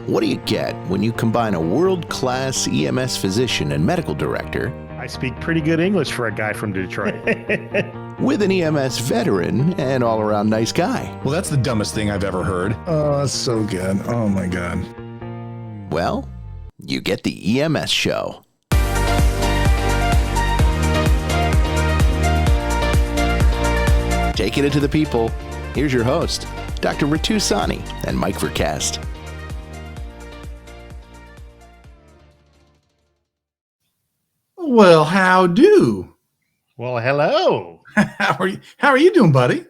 What do you get when you combine a world-class EMS physician and medical director I speak pretty good English for a guy from Detroit. with an EMS veteran and all-around nice guy? Well, that's the dumbest thing I've ever heard. Oh, that's so good. Oh, my God. Well, you get the EMS show. Taking it to the people, here's your host, Dr. Ritu Sani and Mike Verkest. Well, how do? Well, hello. How are you doing, buddy?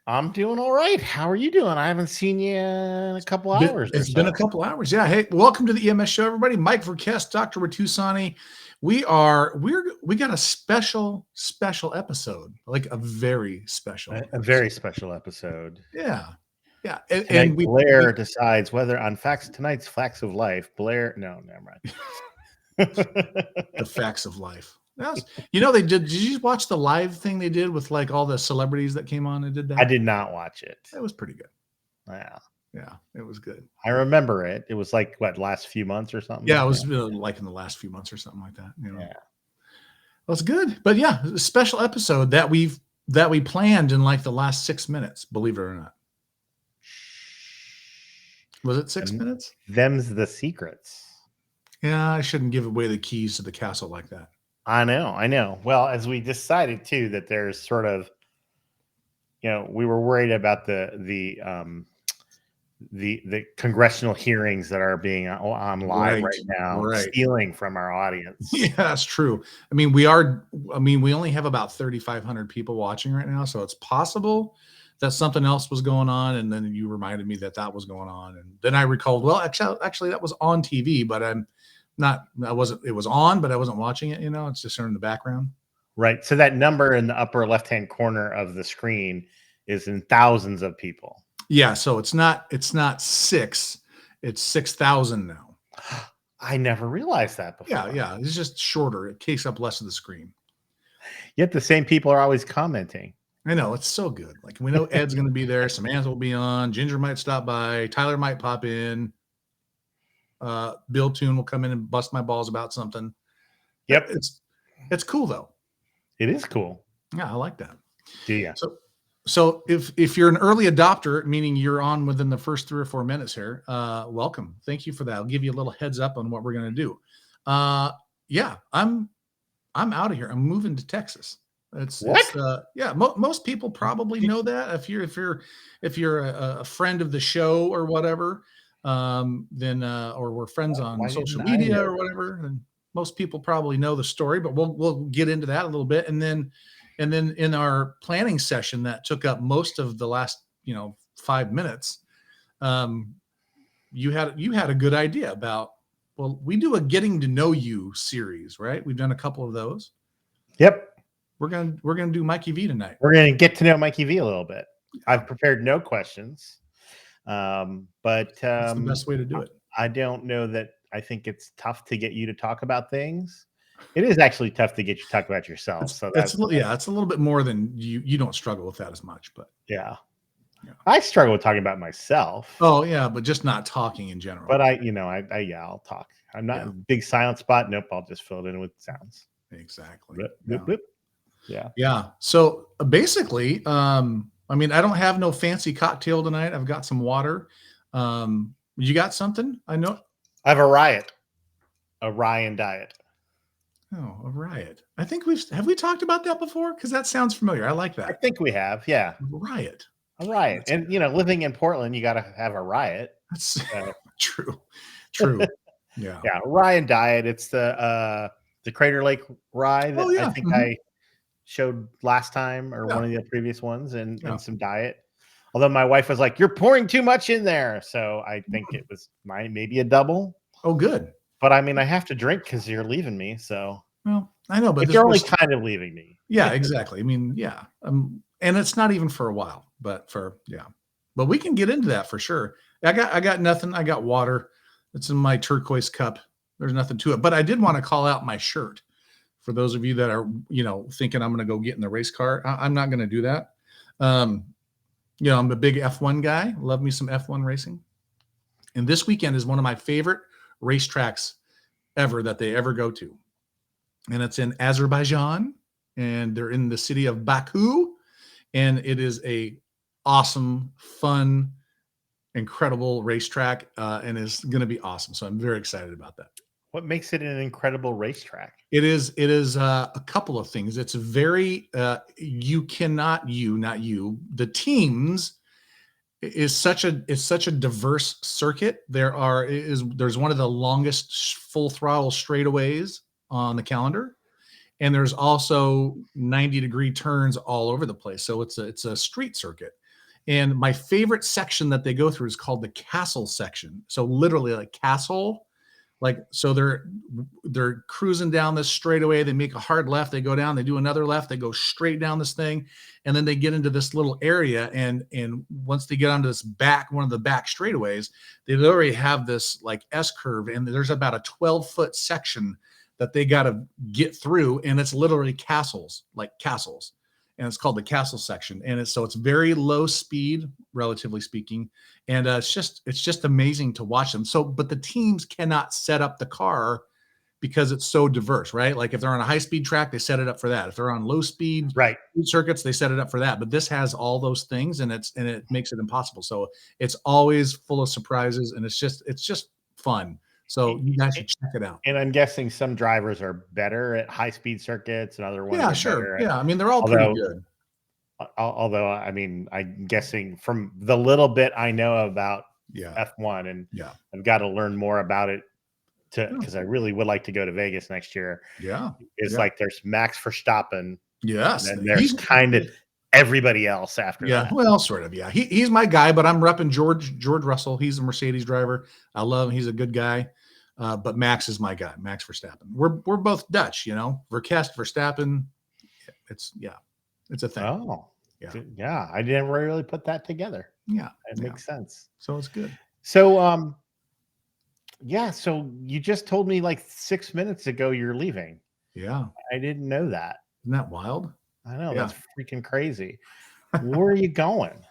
I'm doing all right. How are you doing? I haven't seen you in a couple hours. It's been a couple hours. Yeah. Hey, welcome to the EMS show, everybody. Mike Verkest, Dr. Ritu Sani. We got a special episode, like a very special, very special episode. Yeah. Yeah. And Blair decides whether on tonight's Facts of Life, Blair, no, never mind. The Facts of Life. Did you watch the live thing they did with like all the celebrities that came on and did that? I did not watch it. It was pretty good. Yeah, it was good. I remember it. It was like last few months or something. Yeah, it was like in the last few months or something like that. Yeah, it was good. But yeah, a special episode that we planned in like the last 6 minutes. Believe it or not. Was it 6 minutes? Them's the secrets. Yeah, I shouldn't give away the keys to the castle like that. I know. Well, as we decided too, that there's sort of, we were worried about the congressional hearings that are being on live right now, stealing from our audience. Yeah, that's true. I mean, we only have about 3,500 people watching right now, so it's possible that something else was going on, and then you reminded me that was going on, and then I recalled, well, actually that was on TV, but it was on, but I wasn't watching it, it's just in the background. Right. So that number in the upper left-hand corner of the screen is in thousands of people. Yeah. So it's not 6, it's 6,000 now. I never realized that before. Yeah. It's just shorter. It takes up less of the screen. Yet the same people are always commenting. I know. It's so good. Like, we know Ed's going to be there. Samantha will be on. Ginger might stop by. Tyler might pop in. Bill Toon will come in and bust my balls about something. Yep. It's cool though. It is cool. Yeah, I like that. Yeah. So if you're an early adopter, meaning you're on within the first 3 or 4 minutes here, welcome. Thank you for that. I'll give you a little heads up on what we're going to do. Yeah, I'm out of here. I'm moving to Texas. Most people probably know that. If you're a friend of the show or whatever, then or we're friends on social media or whatever, and most people probably know the story, but we'll get into that a little bit. And then in our planning session that took up most of the last 5 minutes, you had a good idea about, well, we do a getting to know you series, right? We've done a couple of those. Yep. We're gonna do Mikey V tonight. We're gonna get to know Mikey V a little bit. I've prepared no questions. But that's the best way to do it. I don't know that. I think it's tough to get you to talk about things. It is actually tough to get you to talk about yourself. It's a little bit more than you don't struggle with that as much, but yeah. I struggle with talking about myself. Oh yeah, but just not talking in general. But I'll talk. I'm not a big silent spot. Nope, I'll just fill it in with sounds. Exactly. Yeah. So basically, I don't have no fancy cocktail tonight. I've got some water. You got something? I know. I have a Ryan diet. Oh, a riot. I think have we talked about that before? Because that sounds familiar. I like that. I think we have. Yeah. A riot. And living in Portland, you got to have a riot. That's true. Yeah. Yeah. Ryan diet. It's the Crater Lake rye that I think I showed last time or one of the previous ones, and some diet. Although my wife was like, "You're pouring too much in there," so I think it was maybe a double. Oh, good. But I have to drink because you're leaving me. So well, I know, but you're only kind of leaving me. Yeah, exactly. And it's not even for a while, but but we can get into that for sure. I got nothing. I got water. It's in my turquoise cup. There's nothing to it. But I did want to call out my shirt for those of you that are thinking I'm going to go get in the race car. I'm not going to do that. I'm a big F1 guy. Love me some F1 racing. And this weekend is one of my favorite racetracks ever that they ever go to. And it's in Azerbaijan, and they're in the city of Baku. And it is a awesome, fun, incredible racetrack, and is going to be awesome. So I'm very excited about that. What makes it an incredible racetrack? It is a couple of things. It's very the teams is such a diverse circuit. There's one of the longest full throttle straightaways on the calendar, and there's also 90-degree turns all over the place. So it's a street circuit. And my favorite section that they go through is called the castle section. So literally like castle. Like, so they're cruising down this straightaway. They make a hard left. They go down. They do another left. They go straight down this thing, and then they get into this little area. And once they get onto this one of the back straightaways, they literally have this like S curve, and there's about a 12-foot section that they got to get through, and it's literally castles, and it's called the castle section. And it's very low speed, relatively speaking. And it's just amazing to watch them. So, but the teams cannot set up the car because it's so diverse, right? Like if they're on a high speed track, they set it up for that. If they're on low speed circuits, they set it up for that. But this has all those things, and it makes it impossible. So it's always full of surprises, and it's just fun. So you guys should check it out. And I'm guessing some drivers are better at high speed circuits, and other ones. Yeah, sure. Yeah, I mean they're all pretty good. Although, I mean, I'm guessing from the little bit I know about F1, and I've got to learn more about it because I really would like to go to Vegas next year. Yeah, like there's Max Verstappen. Yes, and there's kind of everybody else after that. Well, sort of. Yeah, he's my guy, but I'm repping George Russell. He's a Mercedes driver. I love him. He's a good guy. But Max is my guy, Max Verstappen. We're both Dutch, Verkest, Verstappen. It's a thing. Oh, yeah. I didn't really put that together. Yeah, it makes sense. So it's good. So, so you just told me like 6 minutes ago you're leaving. Yeah, I didn't know that. Isn't that wild? I know, that's freaking crazy. Where are you going?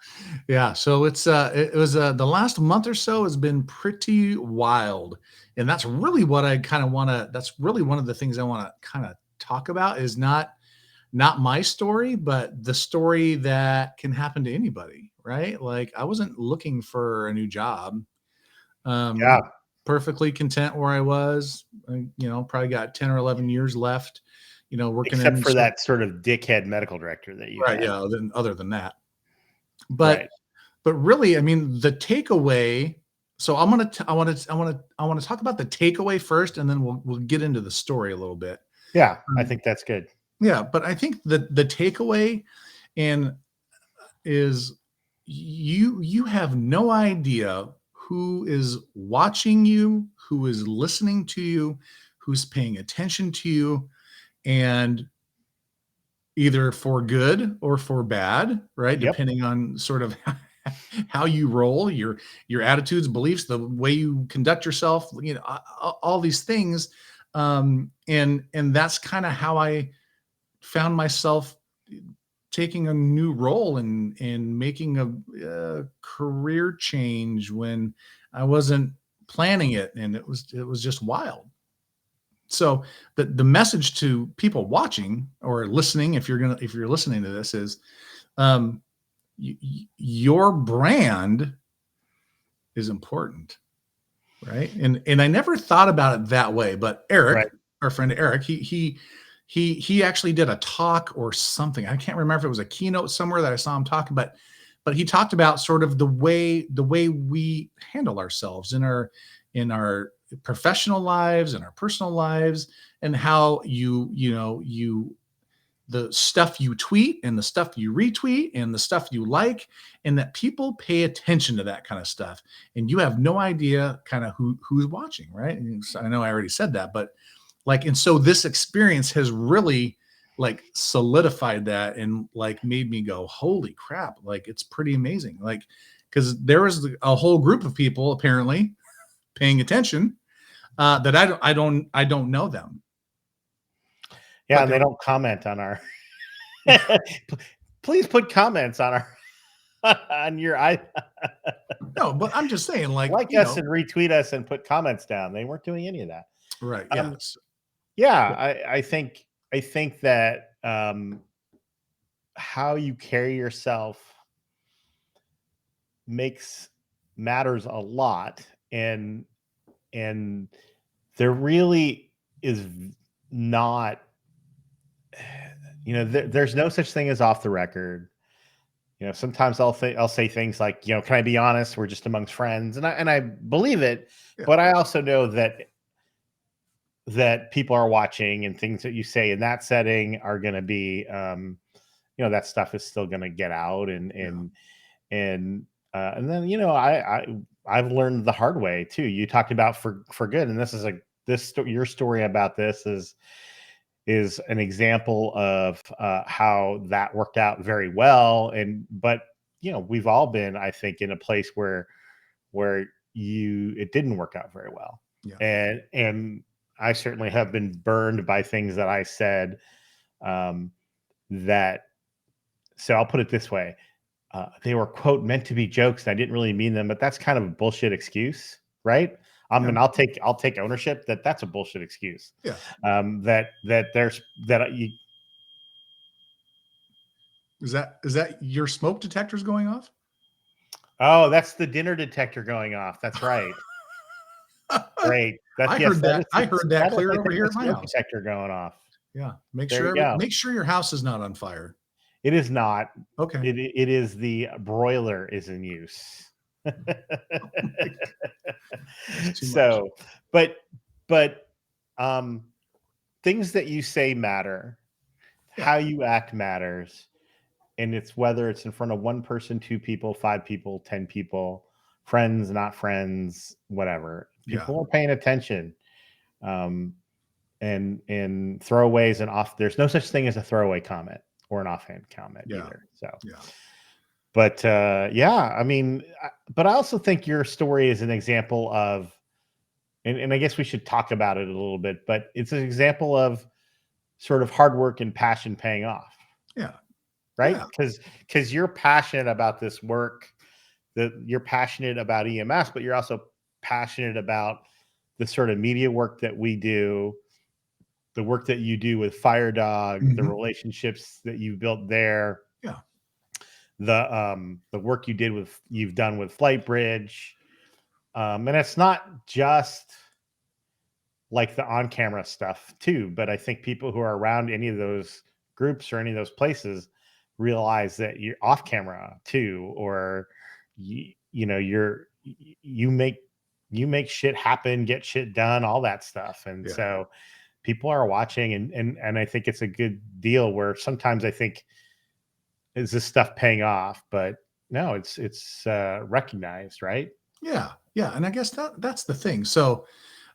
Yeah, so it was the last month or so has been pretty wild, and that's really what I kind of want to. That's really one of the things I want to kind of talk about is not my story, but the story that can happen to anybody, right? Like I wasn't looking for a new job. Perfectly content where I was. Probably got 10 or 11 years left. Working except for that sort of dickhead medical director that you right, had. Then other than that, but really, I mean, the takeaway. So I want to talk about the takeaway first, and then we'll get into the story a little bit. Yeah, I think that's good. Yeah, but I think the takeaway is you have no idea who is watching you, who is listening to you, who's paying attention to you. And either for good or for bad, right? Yep. Depending on sort of how you roll, your attitudes, beliefs, the way you conduct yourself, all these things. And that's kind of how I found myself taking a new role and making a career change when I wasn't planning it, and it was just wild. So the message to people watching or listening, if you're listening to this, is your brand is important, right? And I never thought about it that way, but Eric, our friend Eric, he actually did a talk or something. I can't remember if it was a keynote somewhere that I saw him talk about, but he talked about sort of the way we handle ourselves in our professional lives and our personal lives, and how the stuff you tweet and the stuff you retweet and the stuff you like, and that people pay attention to that kind of stuff, and you have no idea kind of who's watching, right? And I know I already said that, but and so this experience has really solidified that and made me go, holy crap, it's pretty amazing, because there was a whole group of people apparently paying attention that I don't know them. Yeah, and they don't comment on our. Please put comments on our. on your I No, but I'm just saying, like us and retweet us and put comments down. They weren't doing any of that. right? Yeah, I think that how you carry yourself matters a lot, and there really is not, there's no such thing as off the record. Sometimes I'll say things like, can I be honest? We're just amongst friends, and I believe it, but I also know that people are watching, and things that you say in that setting are going to be, that stuff is still going to get out, and then I've learned the hard way too. You talked about for good, and your story about this is an example of how that worked out very well. But we've all been, I think, in a place where it didn't work out very well. Yeah. And I certainly have been burned by things that I said, so I'll put it this way. They were, quote, meant to be jokes, and I didn't really mean them, but that's kind of a bullshit excuse, right? And I'll take ownership that that's a bullshit excuse. Yeah. Is that your smoke detectors going off? Oh, that's the dinner detector going off. That's right. Great. I heard that clear over here at my house. Detector going off. Yeah. Make sure your house is not on fire. It is not. Okay. It is the broiler is in use. So, but things that you say matter. Yeah. How you act matters. And it's whether it's in front of one person, 2 people, 5 people, 10 people, friends, not friends, whatever. People are paying attention. And throwaways and there's no such thing as a throwaway comment or an offhand comment either. So, but I mean, but I also think your story is an example of, and I guess we should talk about it a little bit, but it's an example of sort of hard work and passion paying off. Yeah. Right. Because you're passionate about this work, you're passionate about EMS, but you're also passionate about the sort of media work that we do, the work that you do with Fire Dog, the relationships that you've built there. Yeah. The work you've done with Flight Bridge. And it's not just like the on-camera stuff too, but I think people who are around any of those groups or any of those places realize that you're off camera too, or you make shit happen, get shit done, all that stuff. And so people are watching, and I think it's a good deal where sometimes I think, is this stuff paying off? But no, it's recognized, right? Yeah. And I guess that's the thing. So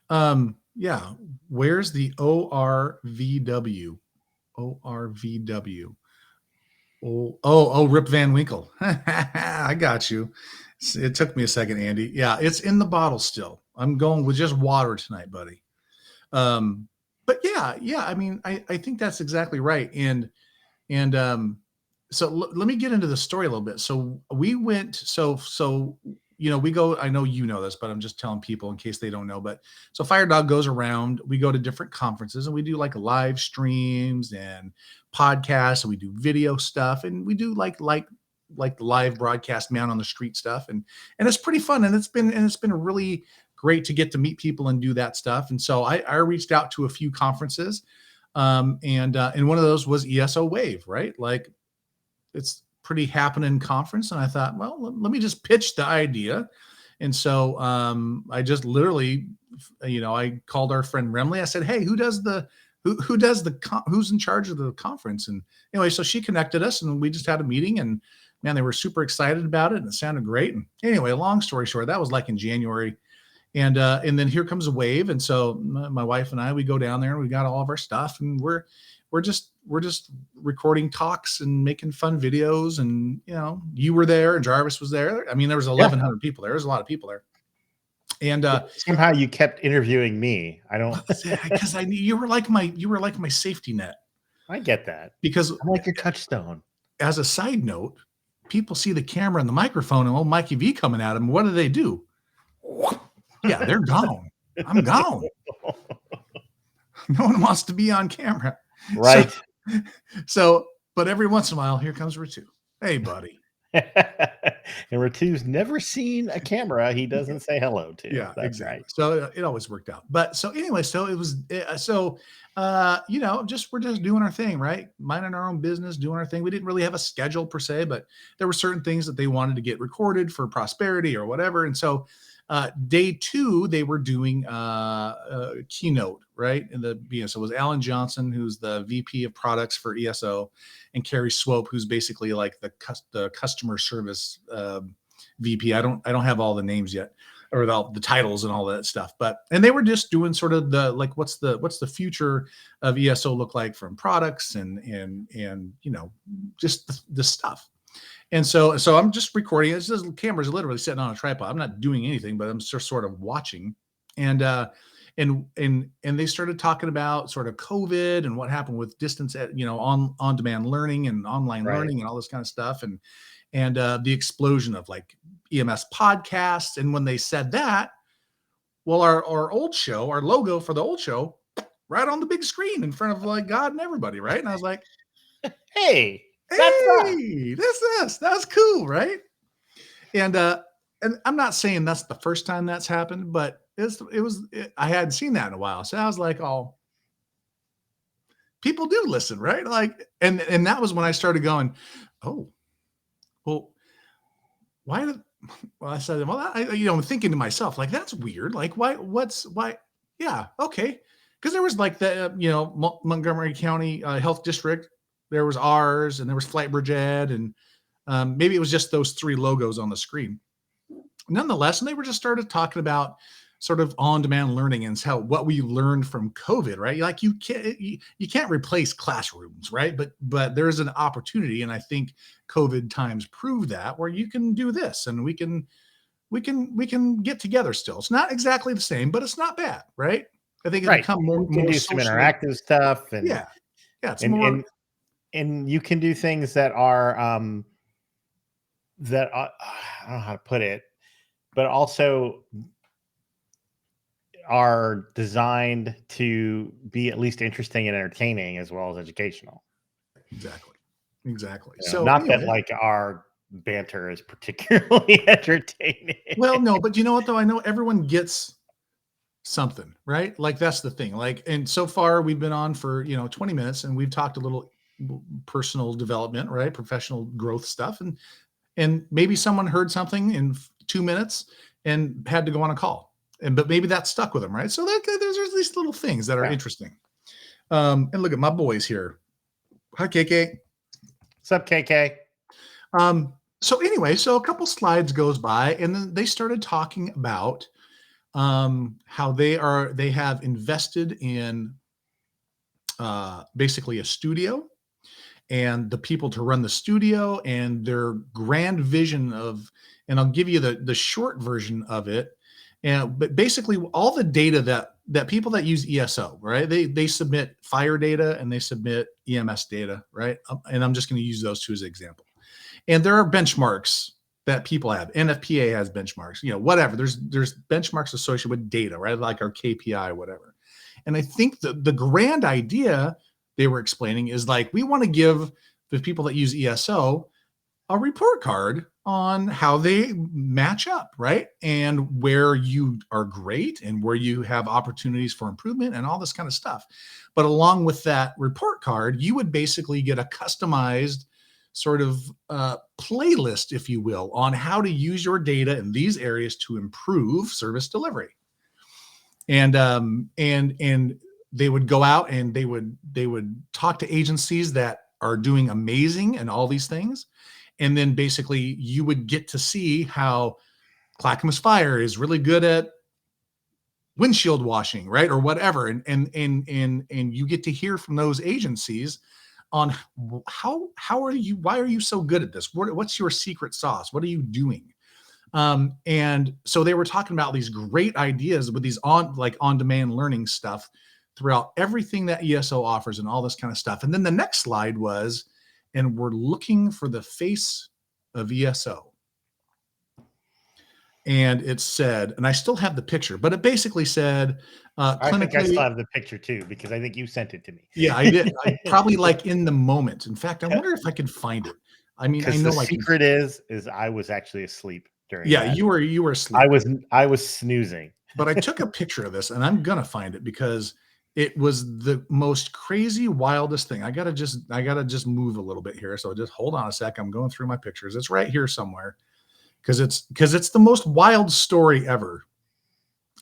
where's the ORVW? Oh, Rip Van Winkle. I got you. It took me a second, Andy. Yeah, it's in the bottle still. I'm going with just water tonight, buddy. But yeah. I mean, I think that's exactly right. And so let me get into the story a little bit. So we went. So we go. I know you know this, but I'm just telling people in case they don't know. But so Fire Dog goes around. We go to different conferences, and we do like live streams and podcasts, and we do video stuff, and we do like the live broadcast man on the street stuff, and it's pretty fun, and it's been really great to get to meet people and do that stuff. And so I reached out to a few conferences, and one of those was ESO Wave, right? Like it's pretty happening conference, and I thought, well, let me just pitch the idea. And so I just literally, I called our friend Remley. I said, hey, who's in charge of the conference? And anyway, so she connected us, and we just had a meeting, and man, they were super excited about it, and it sounded great. And anyway, long story short, that was like in January. And then here comes a wave. And so my wife and I, we go down there, and we got all of our stuff, and we're just recording talks and making fun videos. And, you were there, and Jarvis was there. I mean, there was 1,100 people there. There's a lot of people there. And somehow you kept interviewing me. I don't, because you were like my safety net. I get that, because I'm like your touchstone. As a side note, people see the camera and the microphone and old Mikey V coming at them, what do? Yeah, they're gone. I'm gone. No one wants to be on camera. Right. But every once in a while, here comes Ritu. Hey, buddy. And Ritu's never seen a camera he doesn't say hello to. Yeah, that's exactly. Right. So it always worked out. But so anyway, so it was we're just doing our thing, right? Minding our own business, doing our thing. We didn't really have a schedule per se, but there were certain things that they wanted to get recorded for prosperity or whatever. And so day 2, they were doing a keynote, right? In the so it was Alan Johnson, who's the VP of products for ESO, and Carrie Swope, who's basically like the customer service VP. I don't have all the names yet, or the titles and all that stuff. And they were just doing sort of the like, what's the future of ESO look like from products and just the stuff. And so I'm just recording. It's just camera's literally sitting on a tripod. I'm not doing anything, but I'm just sort of watching. And they started talking about sort of COVID and what happened with distance, on demand learning and online learning and all this kind of stuff. And the explosion of like EMS podcasts. And when they said that, well, our old show, our logo for the old show, right on the big screen in front of like God and everybody, right? And I was like, hey, that's us. That's cool, right? And I'm not saying that's the first time that's happened, but I hadn't seen that in a while. So I was like, oh, people do listen, right? Like, and that was when I started going, oh, well, why did, well, I said, well, I'm thinking to myself, like, that's weird. Like, why? Yeah. Okay. Cause there was like the, Montgomery County Health District, there was ours, and there was Flightbridge Ed, and maybe it was just those 3 logos on the screen. Nonetheless, and they were just started talking about sort of on-demand learning and what we learned from COVID, right? Like you can't replace classrooms, right? But there's an opportunity, and I think COVID times proved that, where you can do this, and we can get together still. It's not exactly the same, but it's not bad, right? I think it's become more. You can do some interactive stuff, and it's more. And you can do things that are I don't know how to put it, but also are designed to be at least interesting and entertaining as well as educational. Exactly. So not anyway, that like our banter is particularly entertaining. Well, no, but you know what though? I know everyone gets something, right? Like that's the thing. Like, and so far we've been on for 20 minutes, and we've talked a little personal development, right? Professional growth stuff. And maybe someone heard something in 2 minutes and had to go on a call. But maybe that stuck with them, right? So there's these little things that are interesting. And look at my boys here. Hi, KK. What's up, KK? So anyway, so a couple slides goes by, and then they started talking about how they have invested in basically a studio, and the people to run the studio, and their grand vision of, and I'll give you the short version of it. But basically all the data that people that use ESO, right? They submit fire data and they submit EMS data, right? And I'm just going to use those 2 as an example. And there are benchmarks that people have. NFPA has benchmarks, whatever. There's benchmarks associated with data, right? Like our KPI, whatever. And I think the grand idea they were explaining is like, we want to give the people that use ESO a report card on how they match up, right? And where you are great and where you have opportunities for improvement and all this kind of stuff. But along with that report card, you would basically get a customized sort of playlist, if you will, on how to use your data in these areas to improve service delivery. And they would go out and they would talk to agencies that are doing amazing and all these things. And then basically you would get to see how Clackamas Fire is really good at windshield washing, right? Or whatever. And you get to hear from those agencies on how are you, why are you so good at this? What's your secret sauce? What are you doing? And so they were talking about these great ideas with these on-demand learning stuff throughout everything that ESO offers and all this kind of stuff. And then the next slide was, and we're looking for the face of ESO. And it said, and I still have the picture, but it basically said, I think I still have the picture too, because I think you sent it to me. Yeah, I did. I probably like in the moment. In fact, I wonder if I can find it. I mean, I know the secret is I was actually asleep during. Yeah, that. you were asleep. I was snoozing. But I took a picture of this, and I'm gonna find it because it was the most crazy, wildest thing. I gotta just move a little bit here. So just hold on a sec. I'm going through my pictures. It's right here somewhere. Because it's the most wild story ever.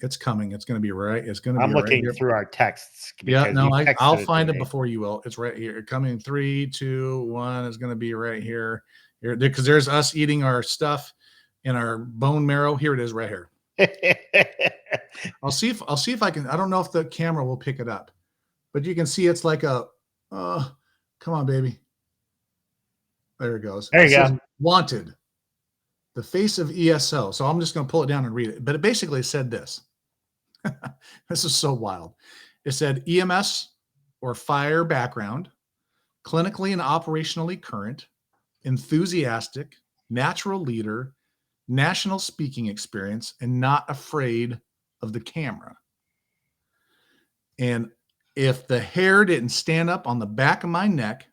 It's coming. It's going to be right. It's going to be. I'm looking right through our texts. Yeah, no, I'll find it before you will. It's right here. Coming 3, 2, 1. It's going to be right here. Here, because there's us eating our stuff in our bone marrow. Here it is, right here. I'll see if I can. I don't know if the camera will pick it up, but you can see it's like a. Come on, baby. There it goes. There you go. Wanted. The face of ESO. So I'm just going to pull it down and read it. But it basically said this. This is so wild. It said EMS or fire background, clinically and operationally current, enthusiastic, natural leader, national speaking experience, and not afraid of the camera. And if the hair didn't stand up on the back of my neck,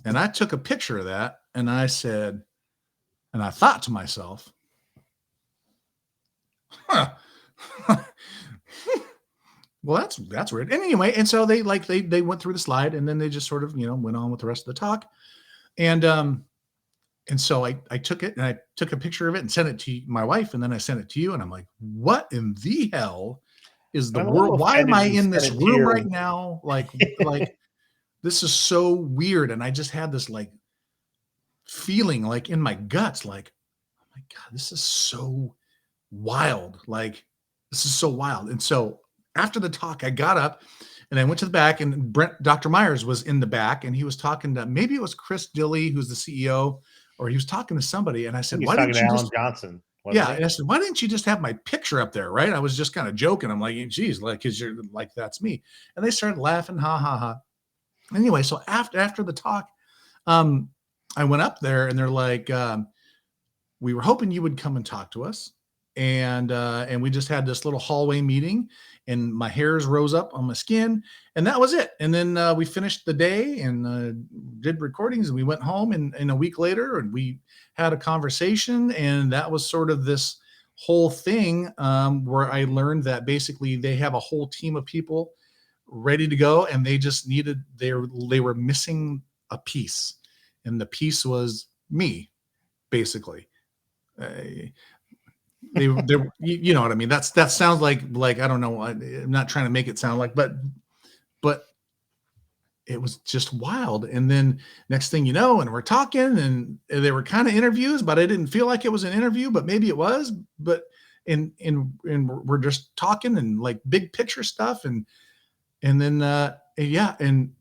and I took a picture of that, and I said, and I thought to myself, huh. Well, that's weird. And anyway, and so they went through the slide, and then they just sort of, went on with the rest of the talk. And so I took it, and I took a picture of it and sent it to my wife, and then I sent it to you, and I'm like, what in the hell is the world? Why am I in this room right now? Like this is so weird. And I just had this like feeling like in my guts, like, oh my God, this is so wild. Like, this is so wild. And so after the talk, I got up and I went to the back, and Dr. Myers was in the back, and he was talking to, maybe it was Chris Dilley, who's the CEO, or he was talking to somebody. And I said, why didn't you Alan Johnson? Yeah. And I said, why didn't you just have my picture up there? Right. I was just kind of joking. I'm like, geez, like, cause you're like, that's me. And they started laughing. Ha ha ha. Anyway. So after the talk, I went up there, and they're like, we were hoping you would come and talk to us. And we just had this little hallway meeting, and my hairs rose up on my skin, and that was it. And then we finished the day and did recordings, and we went home, and a week later, and we had a conversation. And that was sort of this whole thing where I learned that basically they have a whole team of people ready to go, and they just they were missing a piece. And the piece was me, basically. They you know what I mean? That sounds like I don't know. I'm not trying to make it sound like, but it was just wild. And then next thing you know, and we're talking, and they were kind of interviews, but I didn't feel like it was an interview, but maybe it was. But and we're just talking and like big picture stuff, and then yeah, and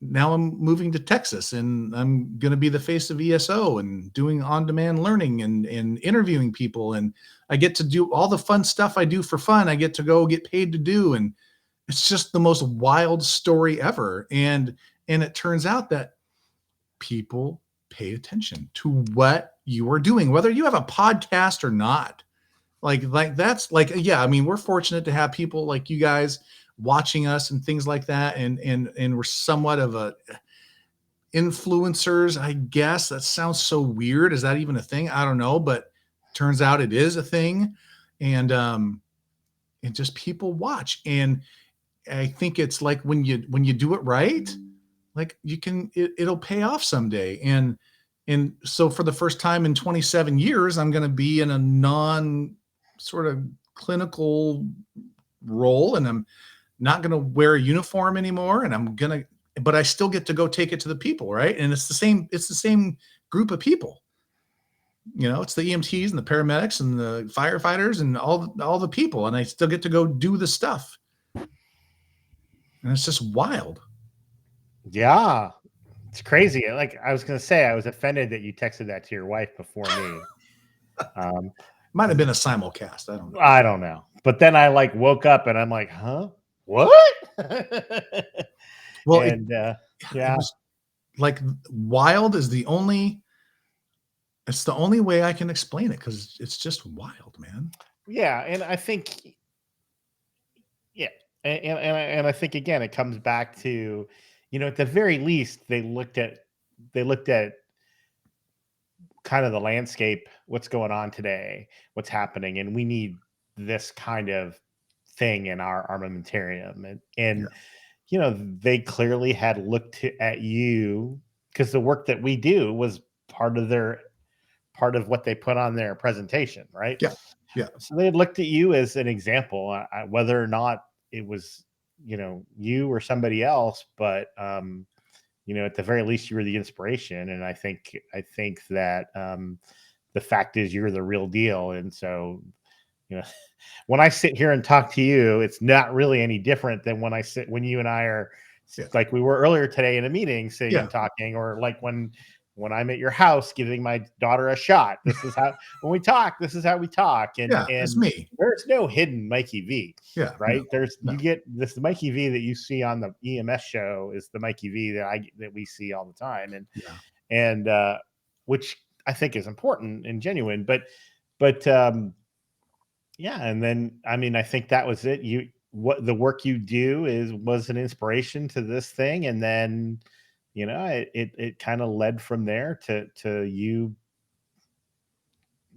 now I'm moving to Texas, and I'm going to be the face of ESO and doing on-demand learning and interviewing people. And I get to do all the fun stuff I do for fun. I get to go get paid to do. And it's just the most wild story ever. And it turns out that people pay attention to what you are doing, whether you have a podcast or not. Like that's like, yeah, I mean, we're fortunate to have people like you guys watching us and things like that. And we're somewhat of a influencers, I guess. That sounds so weird. Is that even a thing? I don't know, but turns out it is a thing. And just people watch. And I think it's like when you do it right, like it'll pay off someday. And so for the first time in 27 years, I'm going to be in a non sort of clinical role, and I'm not going to wear a uniform anymore. And but I still get to go take it to the people. Right. And it's the same group of people, it's the EMTs and the paramedics and the firefighters and all the people. And I still get to go do the stuff. And it's just wild. Yeah. It's crazy. Like I was going to say, I was offended that you texted that to your wife before me. Might have been a simulcast. I don't know. But then I woke up and I'm like, huh? What? Well, and yeah, it was like wild is the only It's the only way I can explain it because it's just wild, man. Yeah, and I think, yeah, and I think again it comes back to, at the very least they looked at kind of the landscape, what's going on today, what's happening, and we need this kind of thing in our armamentarium, and they clearly had looked at you because the work that we do was part of what they put on their presentation, right? Yeah. Yeah. So they had looked at you as an example, whether or not it was, you or somebody else, but at the very least, you were the inspiration. And I think that the fact is you're the real deal. And so, when I sit here and talk to you, it's not really any different than when you and I are like we were earlier today in a meeting, sitting and talking, or like when I'm at your house giving my daughter a shot. This is how when we talk. This is how we talk, and it's me. There's no hidden Mikey V. Yeah, right. You get this the Mikey V that you see on the EMS show is the Mikey V that we see all the time, and which I think is important and genuine, but. Yeah, and then I think that was it. What the work you do was an inspiration to this thing, and then it kind of led from there to you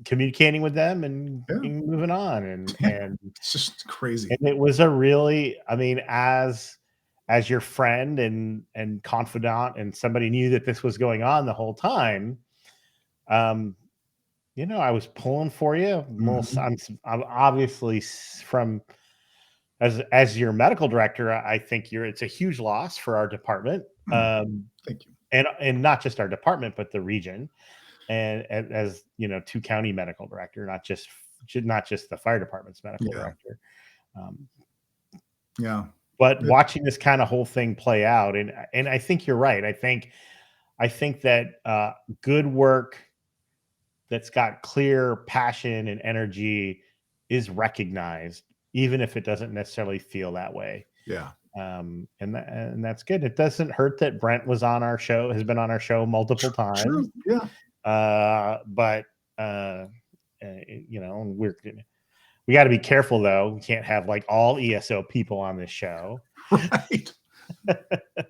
communicating with them and moving on, and it's just crazy. And it was a really, as your friend and confidant, and somebody knew that this was going on the whole time. I was pulling for you. I'm obviously from as your medical director. I think it's a huge loss for our department. Thank you, and not just our department, but the region. And as 2 county medical director, not just the fire department's medical director. But watching this kind of whole thing play out, and I think you're right. I think that good work that's got clear passion and energy is recognized, even if it doesn't necessarily feel that way. Yeah. And that's good. It doesn't hurt that Brent has been on our show multiple times. True. Yeah. But we got to be careful though. We can't have like all ESO people on this show. Right.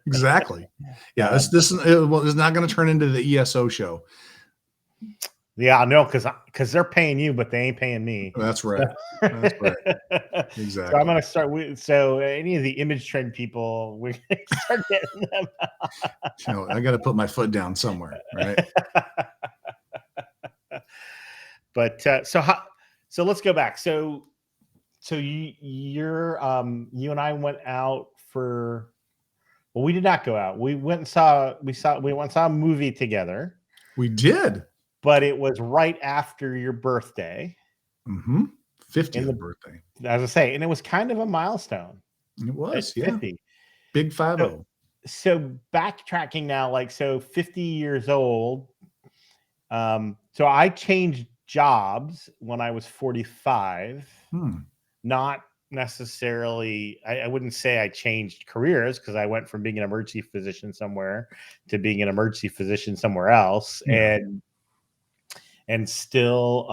Exactly. Yeah. This is not going to turn into the ESO show. Yeah, no, because they're paying you, but they ain't paying me. That's right. That's right. Exactly. So I'm going to start so any of the image trend people, we're going to start getting them. I got to put my foot down somewhere, right? But so let's go back. So you and I went out for. Well, we did not go out. We went and saw a movie together. We did. But it was right after your birthday. 50th birthday. As I say, and it was kind of a milestone. It was, 50. Big 50. So backtracking now, 50 years old. So I changed jobs when I was 45. Not necessarily, I wouldn't say I changed careers, because I went from being an emergency physician somewhere to being an emergency physician somewhere else. And still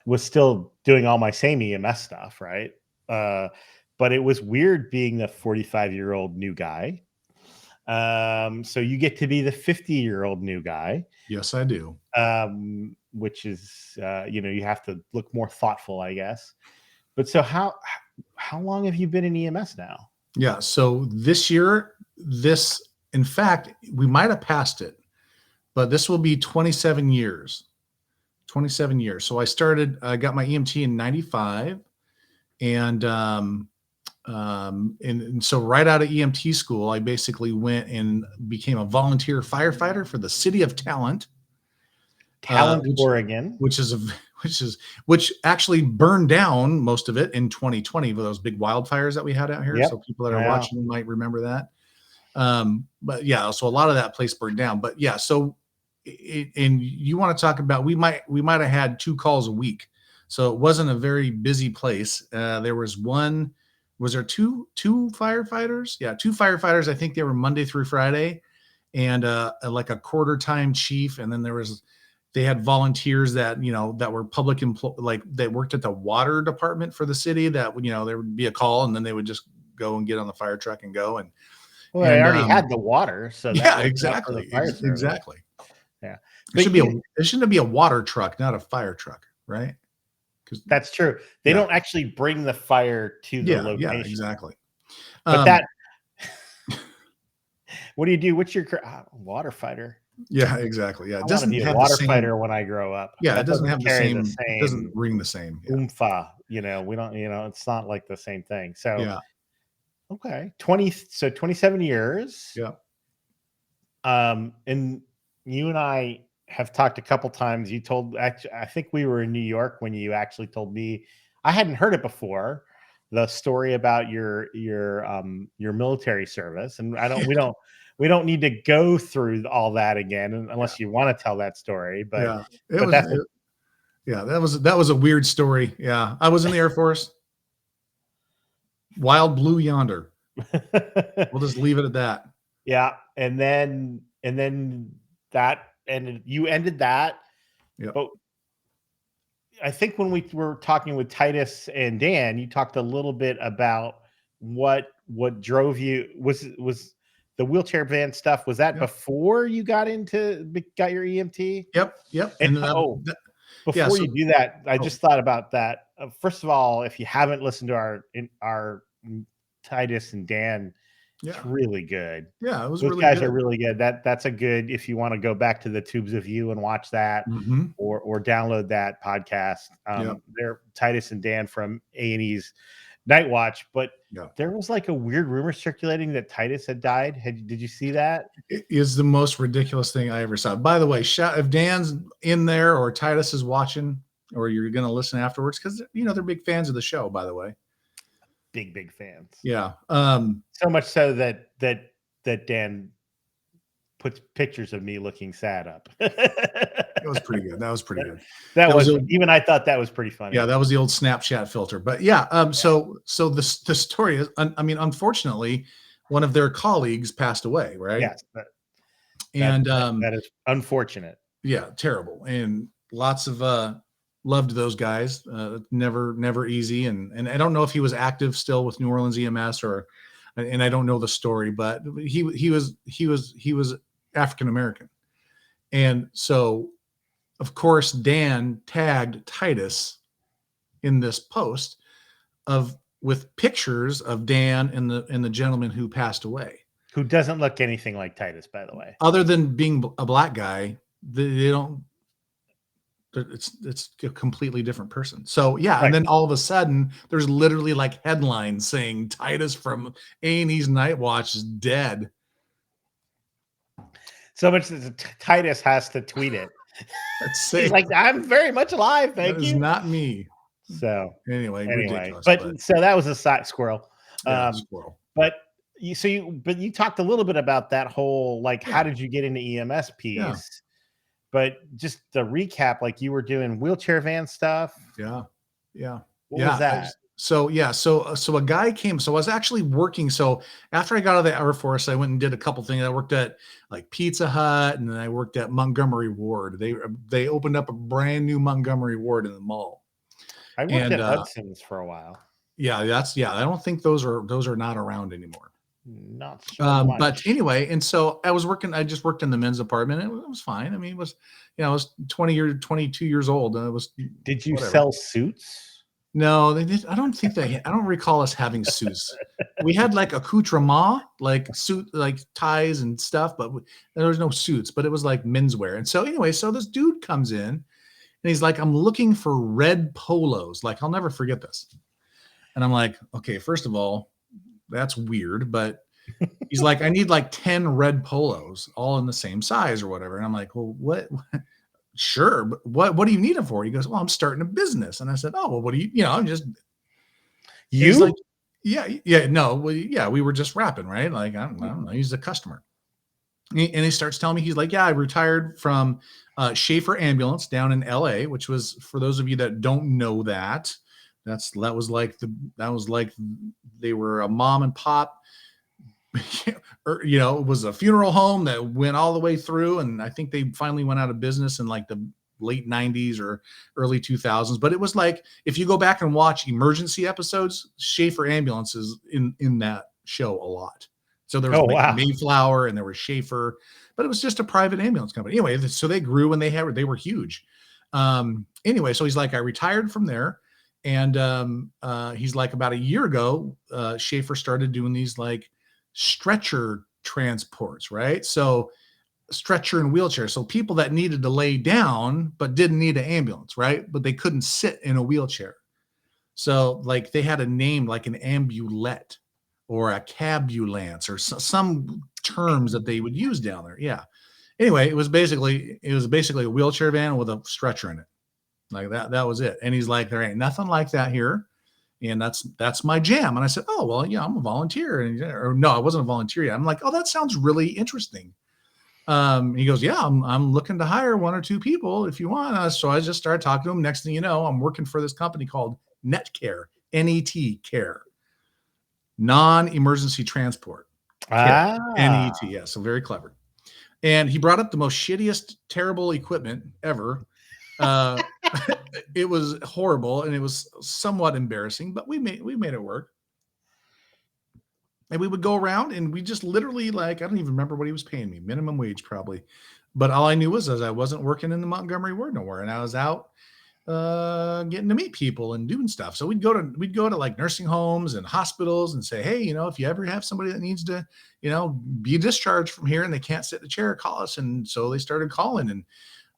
was still doing all my same EMS stuff, right? But it was weird being the 45-year-old new guy. So you get to be the 50-year-old new guy. Yes, I do. Which is, you have to look more thoughtful, I guess. But so how long have you been in EMS now? Yeah. So this year, in fact, we might have passed it, but this will be 27 years. 27 years. So I got my EMT in 95, and so right out of EMT school, I basically went and became a volunteer firefighter for the city of Talent, Oregon, which actually burned down most of it in 2020 with those big wildfires that we had out here. Yep. So people that are watching might remember that. But yeah, so a lot of that place burned down. But yeah, so and you want to talk about, we might have had 2 calls a week, so it wasn't a very busy place. There was two firefighters? Yeah, 2 firefighters. I think they were Monday through Friday, and like a quarter time chief. And then they had volunteers that, that were public like they worked at the water department for the city that, there would be a call and then they would just go and get on the fire truck and go. Well, they already had the water. So yeah, exactly. Exactly. Yeah. It shouldn't be a water truck, not a fire truck. Right. Because that's true. They don't actually bring the fire to the location. Yeah, exactly. But what do you do? What's your water fighter? Yeah, exactly. Yeah, it doesn't be a water fighter when I grow up. Yeah, it doesn't have the same. It doesn't ring the same. Yeah. Oomfa. We don't. It's not like the same thing. So yeah. Okay. 27 years. Yeah. And you and I have talked a couple times. You told, actually, I think we were in New York when you actually told me, I hadn't heard it before, the story about your military service. And we don't need to go through all that again unless you want to tell that story. But that was a weird story. Yeah. I was in the Air Force. Wild blue yonder. We'll just leave it at that. Yeah. And then that ended. You ended that. Yeah. But I think when we were talking with Titus and Dan, you talked a little bit about what drove you was the wheelchair van stuff. Was that before you got your EMT? Yep. And before you do that, I just thought about that. First of all, if you haven't listened to our Titus and Dan, it's really good. Yeah, it was Those really guys good. are really good. That's a good, if you want to go back to the Tubes of You and watch that, or download that podcast. They're Titus and Dan from A&E's Night Watch. But there was like a weird rumor circulating that Titus had died. Did you see that? It is the most ridiculous thing I ever saw. By the way, if Dan's in there or Titus is watching, or you're going to listen afterwards, because they're big fans of the show, by the way. Big fans. Yeah. So much so that Dan puts pictures of me looking sad up. That was pretty good. Even I thought that was pretty funny. Yeah, that was the old Snapchat filter. But yeah, so the story is, unfortunately, one of their colleagues passed away, right? Yes. That is unfortunate. Yeah, terrible. And lots of loved those guys. Never easy. And I don't know if he was active still with New Orleans EMS and I don't know the story, but he was African American. And so of course Dan tagged Titus in this post with pictures of Dan and the gentleman who passed away. Who doesn't look anything like Titus, by the way. Other than being a black guy, they don't. It's a completely different person. So yeah, and then all of a sudden, there's literally like headlines saying Titus from A&E's Night Watch is dead. So much that Titus has to tweet it. He's like, I'm very much alive. Thank you. It's not me. So anyway, ridiculous. But so that was a squirrel. Squirrel. But you talked a little bit about that whole how did you get into EMS piece? Yeah. But just the recap, like you were doing wheelchair van stuff. Yeah. What was that? So a guy came. So I was actually working. So after I got out of the Air Force, I went and did a couple things. I worked at like Pizza Hut, and then I worked at Montgomery Ward. They opened up a brand new Montgomery Ward in the mall. I worked at Hudson's for a while. Yeah, I don't think those are not around anymore. Not sure but anyway, and so I just worked in the men's department, and it was fine. I mean, it was, I was 22 years old, and it was. Did you sell suits? No, they did. I don't recall us having suits. We had like accoutrement, like suit, like ties and stuff, but there was no suits, but it was like menswear. And so anyway, so this dude comes in and he's like, I'm looking for red polos. Like, I'll never forget this. And I'm like, okay, first of all, that's weird, but he's like, I need like 10 red polos all in the same size or whatever. And I'm like, well, what? Sure. But what do you need them for? He goes, well, I'm starting a business. And I said, oh, well, what do I'm just, you like, yeah, no, well, yeah, we were just rapping, right? Like, I don't know. He's a customer. And he starts telling me, he's like, yeah, I retired from Schaefer Ambulance down in LA, which was, for those of you that don't know that was like they were a mom and pop or, it was a funeral home that went all the way through. And I think they finally went out of business in like the late 90s or early 2000s. But it was like, if you go back and watch emergency episodes, Schaefer ambulances in that show a lot. So there was Mayflower and there was Schaefer, but it was just a private ambulance company. Anyway, so they grew and they were huge. Anyway, so he's like, I retired from there. And he's like, about a year ago, Schaefer started doing these like stretcher transports, right? So stretcher and wheelchair. So people that needed to lay down, but didn't need an ambulance, right? But they couldn't sit in a wheelchair. So like they had a name like an ambulette or a cabulance or some terms that they would use down there. Yeah. Anyway, it was basically a wheelchair van with a stretcher in it. Like that was it. And he's like, there ain't nothing like that here. And that's my jam. And I said, oh, well, yeah, I'm a volunteer. Or no, I wasn't a volunteer yet. I'm like, oh, that sounds really interesting. He goes, yeah, I'm looking to hire 1 or 2 people if you want. So I just started talking to him. Next thing you know, I'm working for this company called NetCare, NET Care, non-emergency transport. NET, yeah, so very clever. And he brought up the most shittiest, terrible equipment ever. It was horrible and it was somewhat embarrassing, but we made it work. And we would go around and we just literally, like, I don't even remember what he was paying me, minimum wage probably. But all I knew was I wasn't working in the Montgomery Ward nowhere, and I was out getting to meet people and doing stuff. So we'd go to like nursing homes and hospitals and say, hey, if you ever have somebody that needs to, be discharged from here and they can't sit in a chair, call us. And so they started calling, and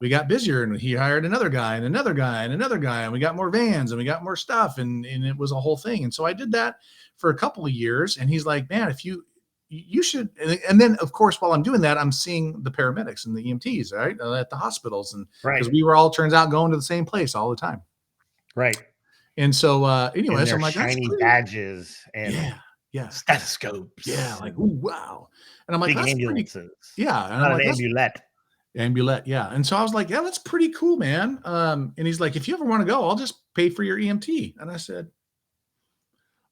we got busier, and he hired another guy and another guy and another guy, and we got more vans and we got more stuff, and it was a whole thing. And so I did that for a couple of years, and he's like, man, if you should. And then of course, while I'm doing that, I'm seeing the paramedics and the EMTs, right, at the hospitals, and because we were all, turns out, going to the same place all the time. Right. And so anyway, so I'm like, shiny badges and stethoscopes. Yeah. Like, ooh, wow. And I'm like, big ambulances. Yeah. And not I'm like, an ambulette. Ambulette, yeah. And so I was like, yeah, that's pretty cool, man. And he's like, if you ever want to go, I'll just pay for your EMT. And I said,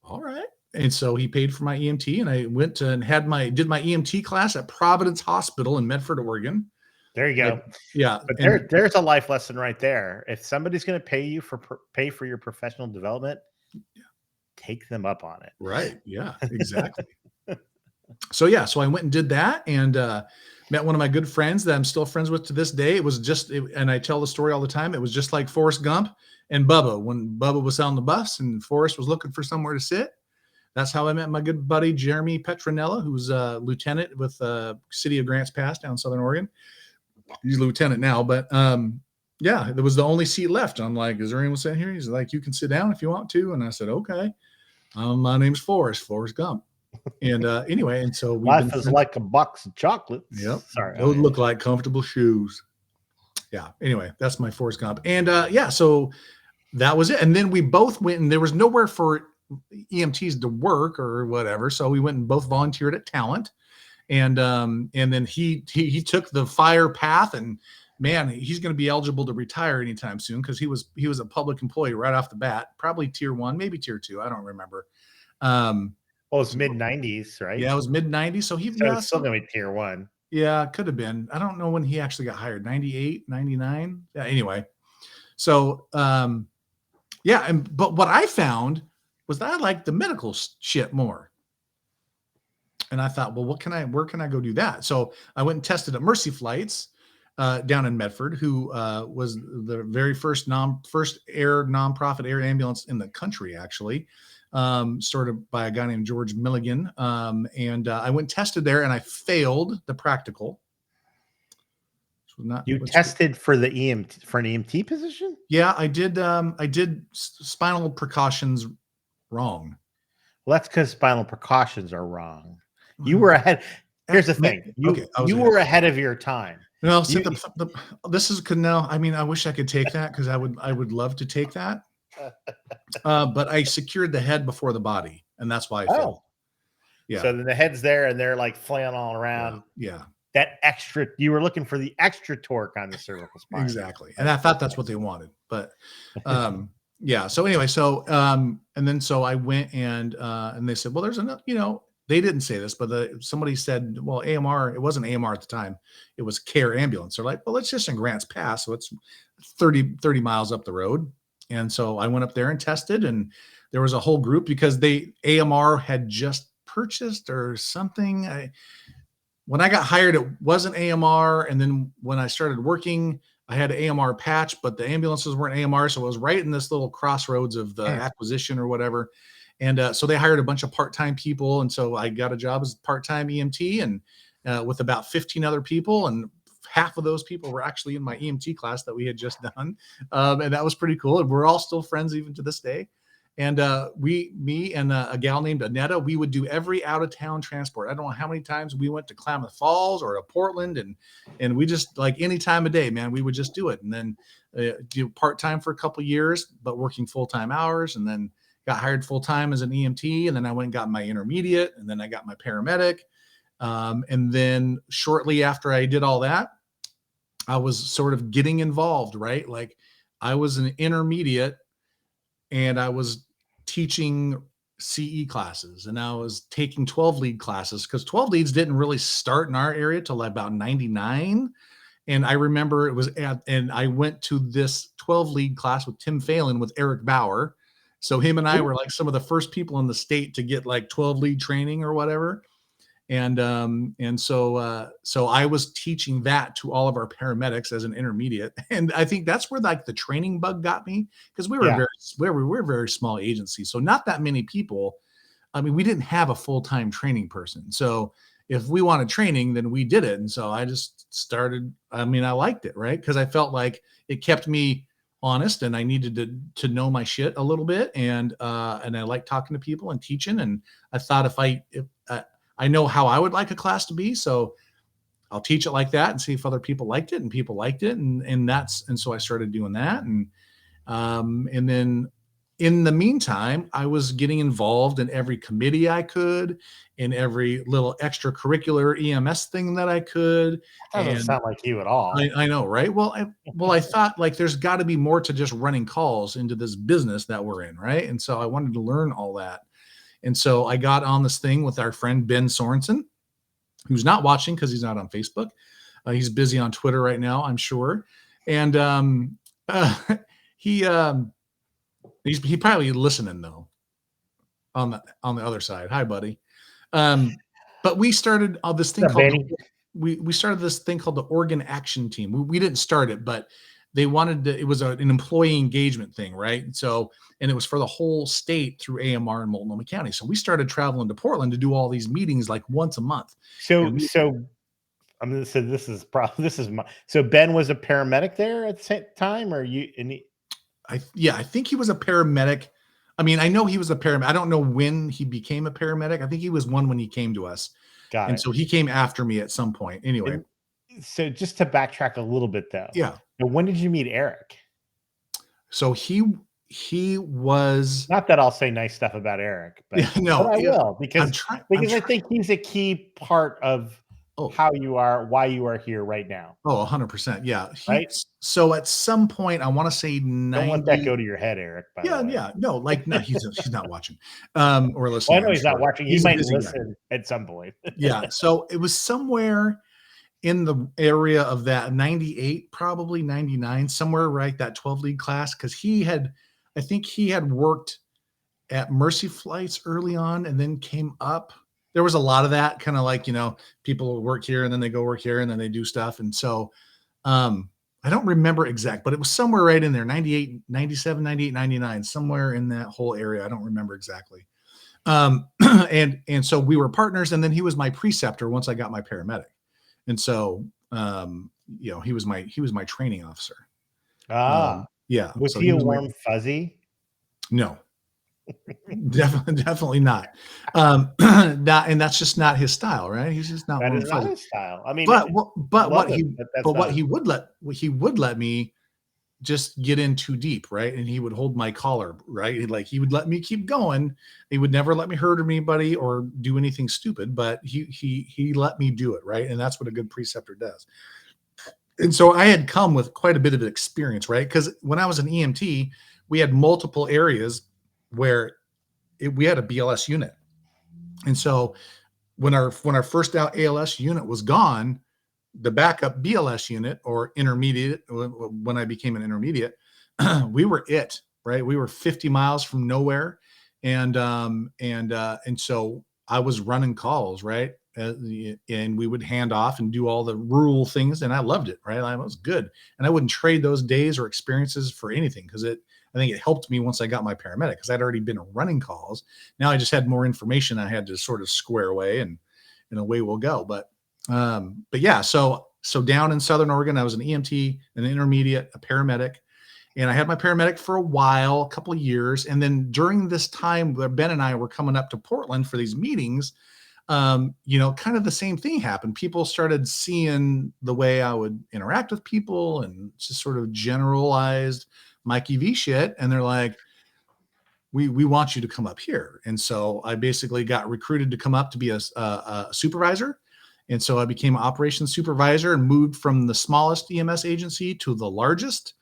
all right. And so he paid for my EMT, and I went to and did my EMT class at Providence Hospital in Medford, Oregon. There you go. Yeah. But there's a life lesson right there. If somebody's going to pay for your professional development, take them up on it. Right. Yeah, exactly. So I went and did that, and met one of my good friends that I'm still friends with to this day. It was and I tell the story all the time. It was just like Forrest Gump and Bubba, when Bubba was on the bus and Forrest was looking for somewhere to sit. That's how I met my good buddy, Jeremy Petronella, who's a lieutenant with City of Grants Pass down in Southern Oregon. He's a lieutenant now, but there was the only seat left. I'm like, is there anyone sitting here? He's like, you can sit down if you want to. And I said, okay. My name's Forrest Gump. And anyway, and so life is like a box of chocolates. Yep. Sorry. Those look like comfortable shoes. Yeah. Anyway, that's my Forrest Gump. And so that was it. And then we both went, and there was nowhere for EMTs to work or whatever. So we went and both volunteered at Talent. And then he took the fire path, and man, he's going to be eligible to retire anytime soon, because he was a public employee right off the bat, probably tier 1, maybe tier 2. I don't remember. Well, it's mid-90s, right? Yeah, it was mid-90s. So it's still going to be tier 1. Yeah, it could have been. I don't know when he actually got hired, 98, 99. Yeah, anyway. So, but what I found was that I liked the medical shit more. And I thought, well, where can I go do that? So I went and tested at Mercy Flights down in Medford, who was the very first nonprofit air ambulance in the country, actually. Started by a guy named George Milligan. And I went and tested there, and I failed the practical. You tested for an EMT position? Yeah, I did. I did spinal precautions wrong. Well, that's because spinal precautions are wrong. You were ahead. Here's the thing. You were ahead of your time. No, this is good now. I mean, I wish I could take that, because I would love to take that. But I secured the head before the body, and that's why I failed. Yeah. So then the head's there, and they're like flailing all around. Yeah. That extra, you were looking for the extra torque on the cervical spine. Exactly. And I thought that's what they wanted. But yeah. So anyway, so and then so I went and they said, well, there's enough, they didn't say this, but somebody said, well, AMR, it wasn't AMR at the time. It was Care Ambulance. They're like, well, it's just in Grants Pass. So it's 30 miles up the road. And so I went up there and tested, and there was a whole group because AMR had just purchased or something. When I got hired, it wasn't AMR. And then when I started working, I had an AMR patch, but the ambulances weren't AMR. So it was right in this little crossroads of the acquisition or whatever. And so they hired a bunch of part-time people. And so I got a job as part-time EMT and with about 15 other people. And half of those people were actually in my EMT class that we had just done. And that was pretty cool. And we're all still friends even to this day. And me and a gal named Annetta, we would do every out-of-town transport. I don't know how many times we went to Klamath Falls or to Portland. And we just, like, any time of day, man, we would just do it. And then do part-time for a couple of years, but working full-time hours. And then got hired full-time as an EMT. And then I went and got my intermediate. And then I got my paramedic. And then shortly after I did all that, I was sort of getting involved, right? Like, I was an intermediate and I was teaching CE classes, and I was taking 12 lead classes because 12 leads didn't really start in our area till about 99. And I remember and I went to this 12 lead class with Tim Phelan with Eric Bauer. So him and I were like some of the first people in the state to get like 12 lead training or whatever. And so I was teaching that to all of our paramedics as an intermediate. And I think that's where like the training bug got me, because we were a very small agency. So not that many people. I mean, we didn't have a full-time training person. So if we wanted training, then we did it. And so I just started, I mean, I liked it, right? Because I felt like it kept me honest, and I needed to know my shit a little bit. And I like talking to people and teaching. And I thought if I know how I would like a class to be, so I'll teach it like that and see if other people liked it, and people liked it. And so I started doing that. And then in the meantime, I was getting involved in every committee I could, in every little extracurricular EMS thing that I could. That doesn't sound like you at all. I know, right? Well, I thought, like, there's got to be more to just running calls into this business that we're in, right? And so I wanted to learn all that. And so I got on this thing with our friend Ben Sorensen, who's not watching because he's not on Facebook. He's busy on Twitter right now, I'm sure. And he's probably listening though on the other side. Hi, buddy. But we started this thing we started this thing called the Organ Action Team. We didn't start it, but they wanted to, it was an employee engagement thing, right? And it was for the whole state through AMR in Multnomah County. So we started traveling to Portland to do all these meetings like once a month. So I'm going to say so Ben was a paramedic there at the same time, or you? I think he was a paramedic. I mean, I know he was a paramedic. I don't know when he became a paramedic. I think he was one when he came to us. Got it. So he came after me at some point. Anyway. So just to backtrack a little bit though. Yeah. Now, when did you meet Eric? So he was, not that I'll say nice stuff about Eric, but no, I will, because I think he's a key part of how you are, why you are here right now. 100%. Yeah. Right. So at some point, I want to say 90. Don't let that go to your head, Eric. Yeah. No, like, no, he's not watching or listening. Well, I know he's not watching. He might listen at some point. Yeah. So it was somewhere in the area of that 98, probably 99, somewhere, right? That 12 lead class. Cause I think he had worked at Mercy Flights early on and then came up. There was a lot of that kind of like, people work here and then they go work here and then they do stuff. And so, I don't remember exact, but it was somewhere right in there, 98, 97, 98, 99, somewhere in that whole area. I don't remember exactly. And so we were partners, and then he was my preceptor once I got my paramedic. And so, he was my training officer. Yeah. Was he a warm fuzzy? No, definitely not. And that's just not his style, right? He's just not. That is not his style. I mean, what he would let me just get in too deep, right? And he would hold my collar, right? Like, he would let me keep going. He would never let me hurt anybody or do anything stupid, but he let me do it, right? And that's what a good preceptor does. And so I had come with quite a bit of experience, right? Because when I was an EMT, we had multiple areas where we had a BLS unit. And so when our first ALS unit was gone, the backup BLS unit or intermediate, when I became an intermediate, we were it, right? We were 50 miles from nowhere. And so I was running calls, right? And we would hand off and do all the rural things. And I loved it, right? I was good. And I wouldn't trade those days or experiences for anything, because I think it helped me once I got my paramedic, because I'd already been running calls. Now I just had more information I had to sort of square away, and away we'll go. But yeah, so down in Southern Oregon, I was an EMT, an intermediate, a paramedic, and I had my paramedic for a while, a couple of years. And then during this time where Ben and I were coming up to Portland for these meetings, kind of the same thing happened. People started seeing the way I would interact with people and just sort of generalized Mikey V shit. And they're like, we want you to come up here. And so I basically got recruited to come up to be a supervisor. And so I became an operations supervisor and moved from the smallest EMS agency to the largest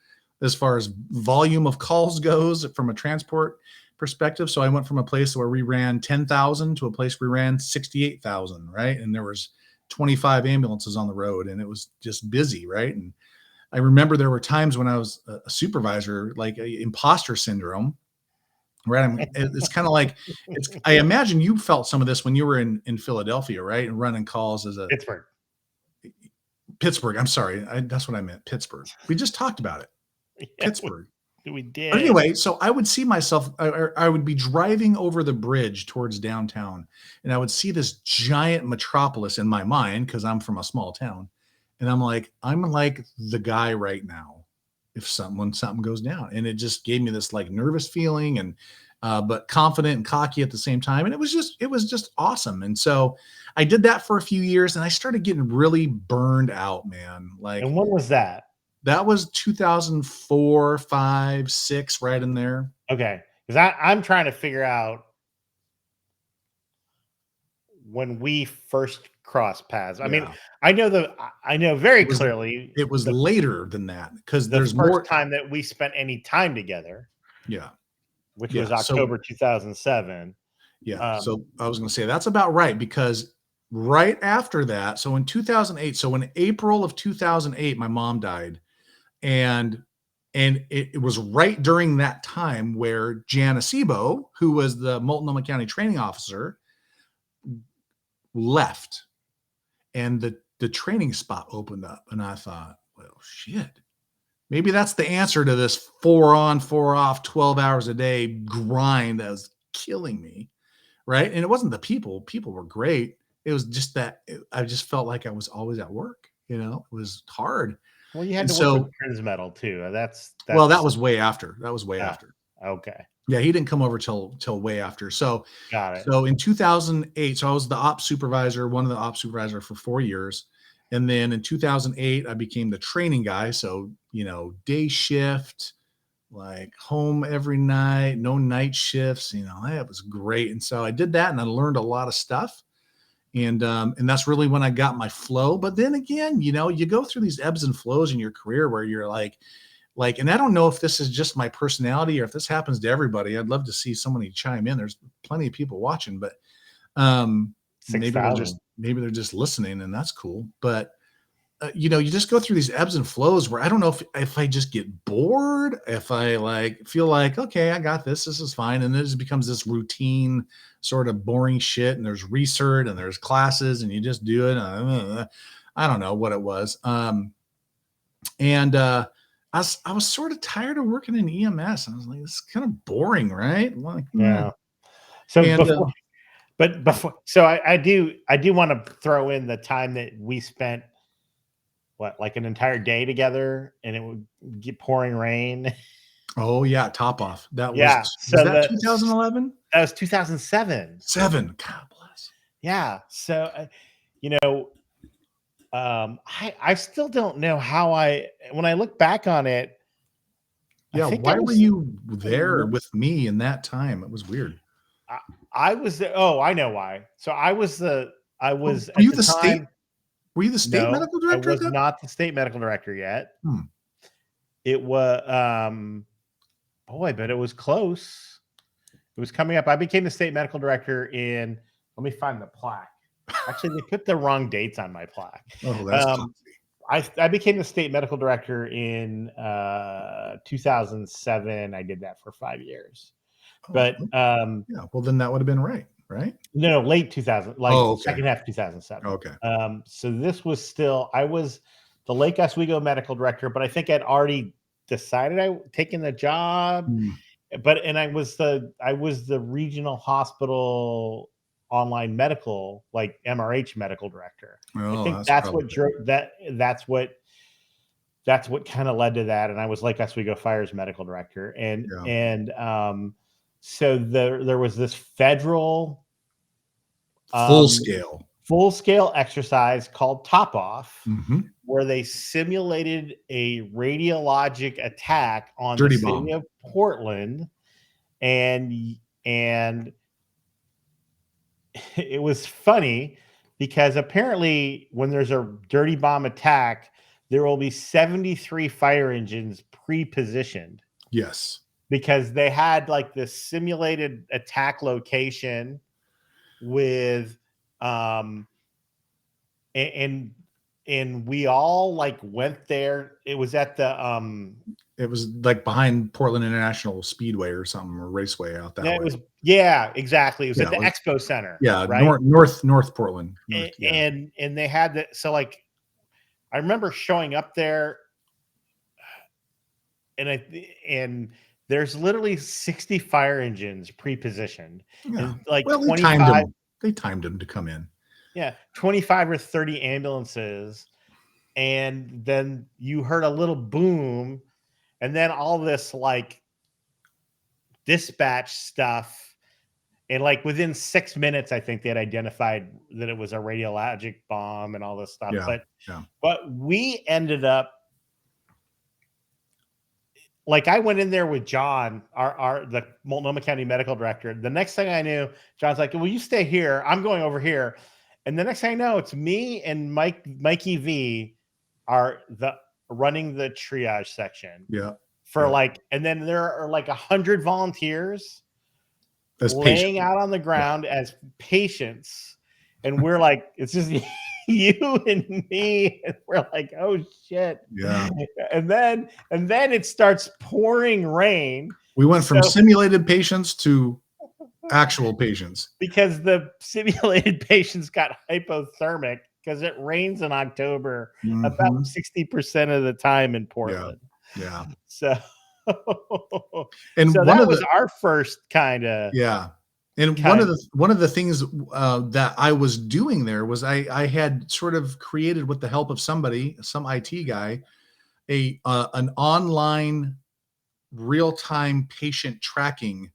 as far as volume of calls goes from a transport perspective. So I went from a place where we ran 10,000 to a place where we ran 68,000, right? And there was 25 ambulances on the road, and it was just busy, right? And I remember there were times when I was a supervisor, like imposter syndrome, right? It's kind of like, I imagine you felt some of this when you were in Philadelphia, right? And running calls as a Pittsburgh. I'm sorry. That's what I meant. Pittsburgh. We just talked about it. Yeah, Pittsburgh. We did. But anyway, so I would see myself, I would be driving over the bridge towards downtown, and I would see this giant metropolis in my mind, because I'm from a small town. And I'm like the guy right now if something goes down. And it just gave me this like nervous feeling, and but confident and cocky at the same time. And it was just awesome. And so I did that for a few years, and I started getting really burned out, man. Like, and when was that? That was 2004, 5, 6, right in there. Okay. Because I'm trying to figure out when we first crossed paths. I mean, I know very clearly. It was later than that, because there's more time that we spent any time together. Yeah. Which was October 2007. Yeah. So I was going to say that's about right, because right after that, so in 2008, so in April of 2008, my mom died. And it was right during that time where Jan Acebo, who was the Multnomah County training officer, left, and the training spot opened up. And I thought, well, shit, maybe that's the answer to this 4 on, 4 off, 12 hours a day grind that was killing me. Right. And it wasn't the people. People were great. It was just that I just felt like I was always at work. It was hard. Well, you had to work with Prince Metal too. That's well, that was way after. That was way after. Okay. Yeah, he didn't come over till way after. So got it. So in 2008, so I was the ops supervisor, one of the ops supervisor for 4 years. And then in 2008, I became the training guy. So, day shift, like home every night, no night shifts, that was great. And so I did that, and I learned a lot of stuff. And that's really when I got my flow. But then again, you go through these ebbs and flows in your career where you're like, and I don't know if this is just my personality or if this happens to everybody. I'd love to see somebody chime in. There's plenty of people watching, but maybe they're just listening, and that's cool. But you just go through these ebbs and flows where I don't know if I just get bored, if I feel like, okay, I got this is fine. And then it just becomes this routine sort of boring shit. And there's research and there's classes, and you just do it. I don't know what it was. I was sort of tired of working in EMS. I was like, it's kind of boring, right? Like, yeah. So before, so I do want to throw in the time that we spent, like an entire day together, and it would get pouring rain. Oh yeah, top off. That was so was that 2011? That was 2007. God bless. Yeah. So I still don't know how when I look back on it. Yeah, why were you there with me in that time? It was weird. I was there. Oh, I know why. So I was. Were you the state? Were you the state medical director? I was not the state medical director yet. It was, but it was close. It was coming up. I became the state medical director let me find the plaque. Actually, they put the wrong dates on my plaque. Oh, that's I became the state medical director in 2007. I did that for 5 years. But yeah, well, then that would have been right? no, late 2000, like second half of 2007. Okay. So this was still, I was the Lake Oswego medical director, but I think I'd already decided I'd taken the job. And I was the regional hospital online medical, like MRH medical director. I think that's what drove that's what kind of led to that. And I was Lake Oswego Fire's medical director. So there was this federal full scale exercise called Top Off, where they simulated a radiologic attack on the city of Portland, and it was funny because apparently when there's a dirty bomb attack, there will be 73 fire engines pre-positioned. Yes. Because they had like this simulated attack location with and we all like went there. It was at the it was like behind Portland International Speedway or something, or raceway out that way. It was exactly. It was at the Expo Center. Yeah, right? North Portland. And they had that. So like I remember showing up there and there's literally 60 fire engines pre-positioned. Yeah. And like well, 25 they timed them to come in. Yeah, 25 or 30 ambulances. And then you heard a little boom, and then all this like dispatch stuff. And like within 6 minutes, I think they had identified that it was a radiologic bomb and all this stuff. But we ended up, like I went in there with John, the Multnomah County medical director. The next thing I knew, John's like, "Will you stay here? I'm going over here." And the next thing I know, it's me and Mikey V are running the triage section. Yeah. And then there are like 100 volunteers laying out on the ground as patients. And we're like, it's just you and me. And we're like, oh shit. Yeah. And then it starts pouring rain. We went from simulated patients to actual patients because the simulated patients got hypothermic because it rains in October about 60% of the time in Portland. Yeah. So and so that was our first kind of And one of the things that I was doing there was I had sort of created, with the help of some IT guy, an online real-time patient tracking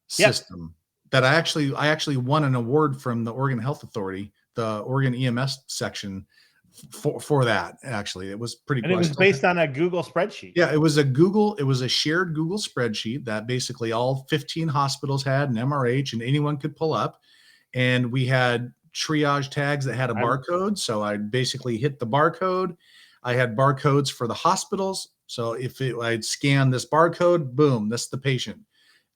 system that I actually won an award from the Oregon Health Authority, the Oregon EMS section for that. Actually, it was pretty. And it was based on a Google spreadsheet. Yeah, it was a shared Google spreadsheet that basically all 15 hospitals had an MRH, and anyone could pull up. And we had triage tags that had a barcode. So I basically hit the barcode. I had barcodes for the hospitals. So I'd scan this barcode, boom, that's the patient.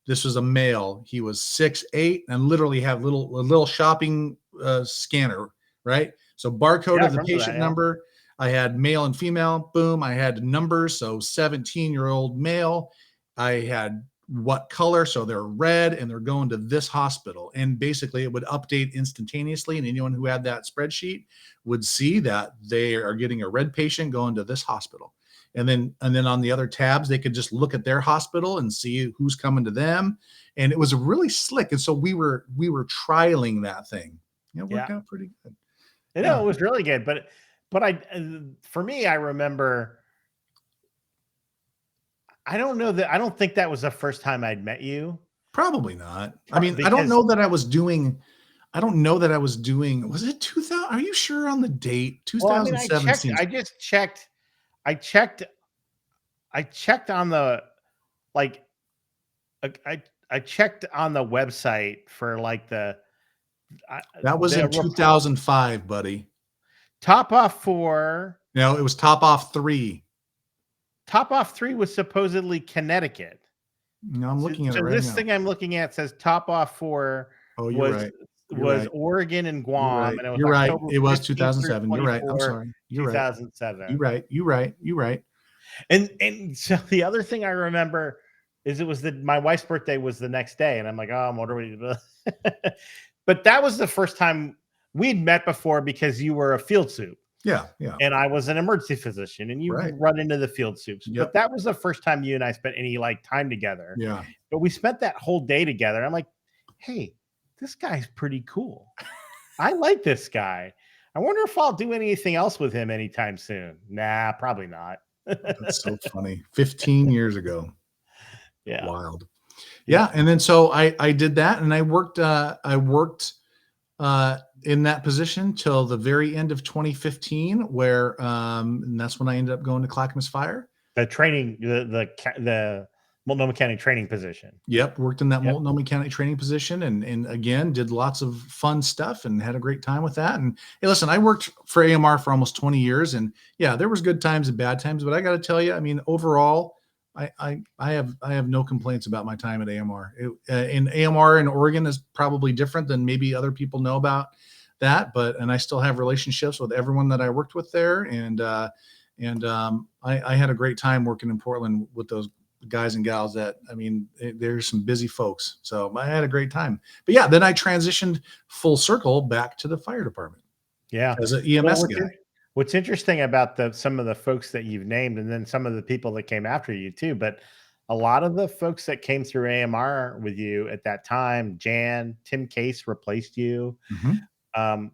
This was a male. He was 6'8", and literally have a little shopping scanner, right? So barcode of the patient number. I had male and female. Boom. I had numbers. So 17-year-old male. I had what color. So they're red and they're going to this hospital. And basically it would update instantaneously. And anyone who had that spreadsheet would see that they are getting a red patient going to this hospital. And then on the other tabs, they could just look at their hospital and see who's coming to them. And it was really slick. And so we were trialing that thing. It worked out pretty good. It was really good. But for me, I remember, I don't think that was the first time I'd met you. Probably not. I mean, I don't know that I was doing, was it 2000? Are you sure on the date? 2017. I just checked. I checked on the, like, I checked on the website for like that was in 2005, buddy. Top Off 4. No, it was Top Off 3. Top Off 3 was supposedly Connecticut. No, I'm looking at it right now. So this now. thing I'm looking at says Top Off 4 was right. was Oregon and Guam, and it was You're right. October It was 15th through 2007. You're right. I'm 24, sorry. You're right. 2007. You're right. And so the other thing I remember is it was my wife's birthday was the next day, and I'm like, oh, what are we doing? But that was the first time we'd met before because you were a field soup. Yeah. And I was an emergency physician, and you run into the field soups. But that was the first time you and I spent any like time together. Yeah. But we spent that whole day together. I'm like, hey, this guy's pretty cool. I like this guy. I wonder if I'll do anything else with him anytime soon. Nah, probably not. That's so funny. 15 years ago. Yeah. Wild. Yeah. And then so I did that, and I worked in that position till the very end of 2015, where and that's when I ended up going to Clackamas Fire. The training, the Multnomah County training position. Yep, worked in that Multnomah County training position, and again did lots of fun stuff and had a great time with that. And hey, listen, I worked for AMR for almost 20 years, and yeah, there was good times and bad times, but I got to tell you, I mean, overall, I have no complaints about my time at AMR. In AMR in Oregon is probably different than maybe other people know about that, and I still have relationships with everyone that I worked with there, and I had a great time working in Portland with those guys and gals that, I mean, there's some busy folks. So I had a great time. But yeah, then I transitioned full circle back to the fire department. Yeah. As an EMS guy. What's interesting about some of the folks that you've named, and then some of the people that came after you too, but a lot of the folks that came through AMR with you at that time, Tim Case replaced you. Mm-hmm.